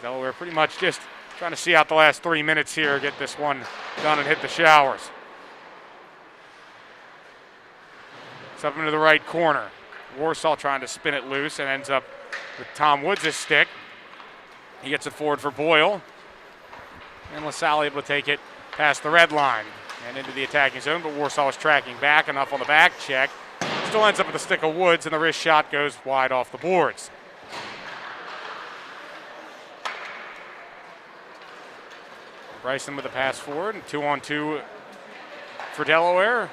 Delaware pretty much just trying to see out the last 3 minutes here, get this one done and hit the showers. It's up into the right corner. Warsaw trying to spin it loose and ends up with Tom Woods' stick. He gets it forward for Boyle. And LaSalle able to take it past the red line and into the attacking zone, but Warsaw was tracking back, enough on the back check. Still ends up with the stick of Woods, and the wrist shot goes wide off the boards. Bryson with a pass forward, 2-on-2 for Delaware.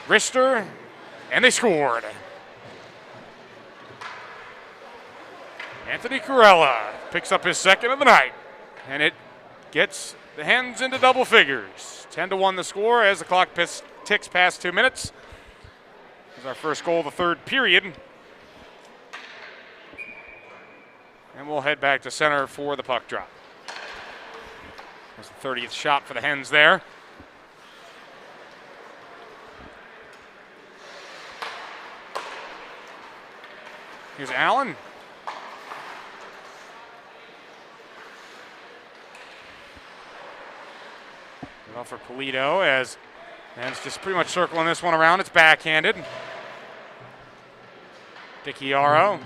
Rister, and they scored. Anthony Corella picks up his second of the night, and it gets the Hens into double figures. 10-1 the score as the clock ticks past 2 minutes. This is our first goal of the third period. And we'll head back to center for the puck drop. There's the 30th shot for the Hens there. Here's Allen. Well for Polito as Hens just pretty much circling this one around. It's backhanded. Dicchiaro.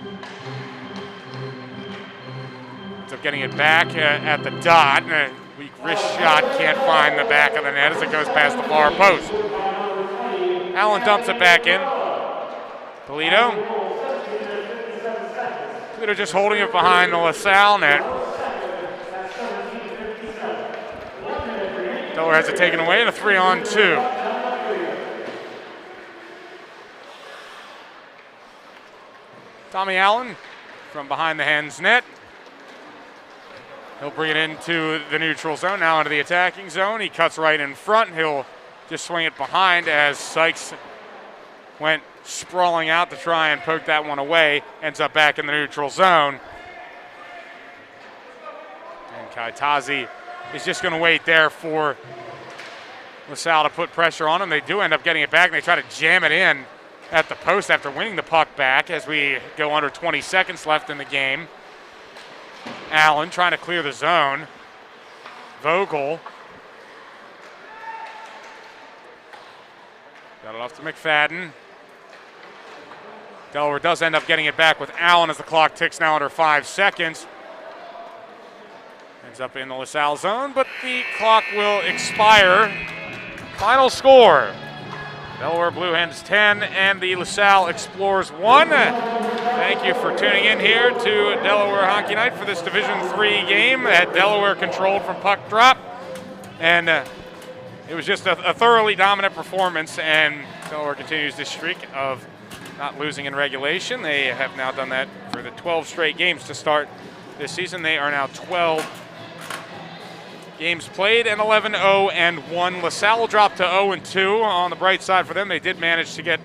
Ends up getting it back at the dot. A weak wrist shot, can't find the back of the net as it goes past the far post. Allen dumps it back in. Polito just holding it behind the LaSalle net. Delaware has it taken away and a 3-on-2. Tommy Allen from behind the Hens net. He'll bring it into the neutral zone, now into the attacking zone. He cuts right in front. He'll just swing it behind as Sykes went sprawling out to try and poke that one away. Ends up back in the neutral zone. And Kaitazi is just going to wait there for LaSalle to put pressure on him. They do end up getting it back, and they try to jam it in at the post after winning the puck back as we go under 20 seconds left in the game. Allen trying to clear the zone. Vogel. Got it off to McFadden. Delaware does end up getting it back with Allen as the clock ticks now under 5 seconds. Ends up in the LaSalle zone, but the clock will expire. Final score. Delaware Blue Hens 10 and the LaSalle Explorers 1. Thank you for tuning in here to Delaware Hockey Night for this Division III game that Delaware controlled from puck drop. And it was just a thoroughly dominant performance, and Delaware continues this streak of not losing in regulation. They have now done that for the 12 straight games to start this season. They are now 12 games played and 11-0-1. LaSalle will drop to 0-2. On the bright side for them, they did manage to get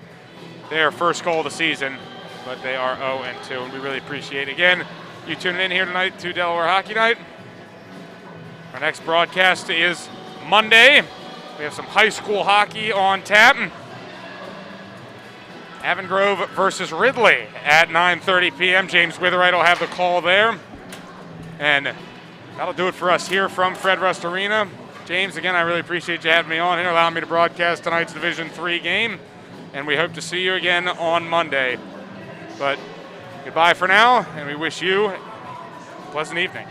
their first goal of the season, but they are 0-2, and we really appreciate, again, you tuning in here tonight to Delaware Hockey Night. Our next broadcast is Monday. We have some high school hockey on tap. Avongrove versus Ridley at 9:30 p.m. James Witherite will have the call there. And that'll do it for us here from Fred Rust Arena. James, again, I really appreciate you having me on here, allowing me to broadcast tonight's Division III game. And we hope to see you again on Monday. But goodbye for now, and we wish you a pleasant evening.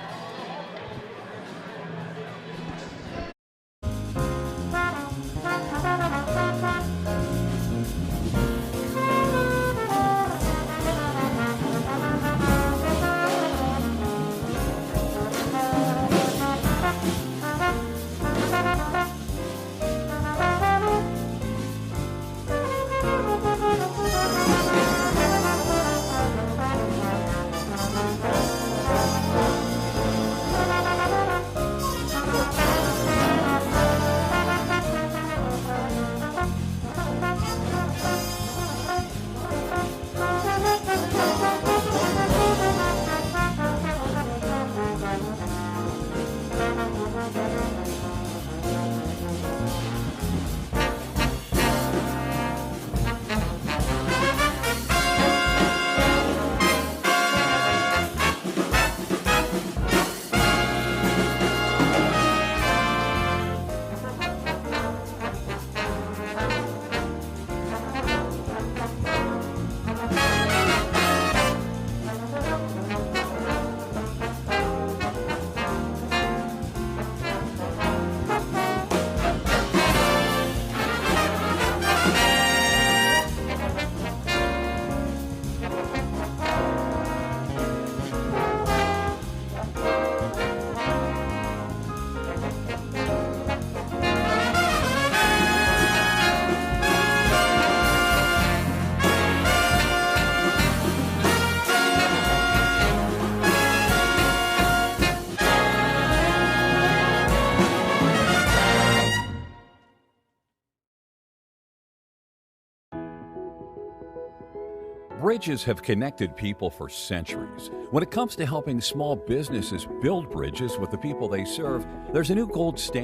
Bridges have connected people for centuries. When it comes to helping small businesses build bridges with the people they serve, there's a new gold standard.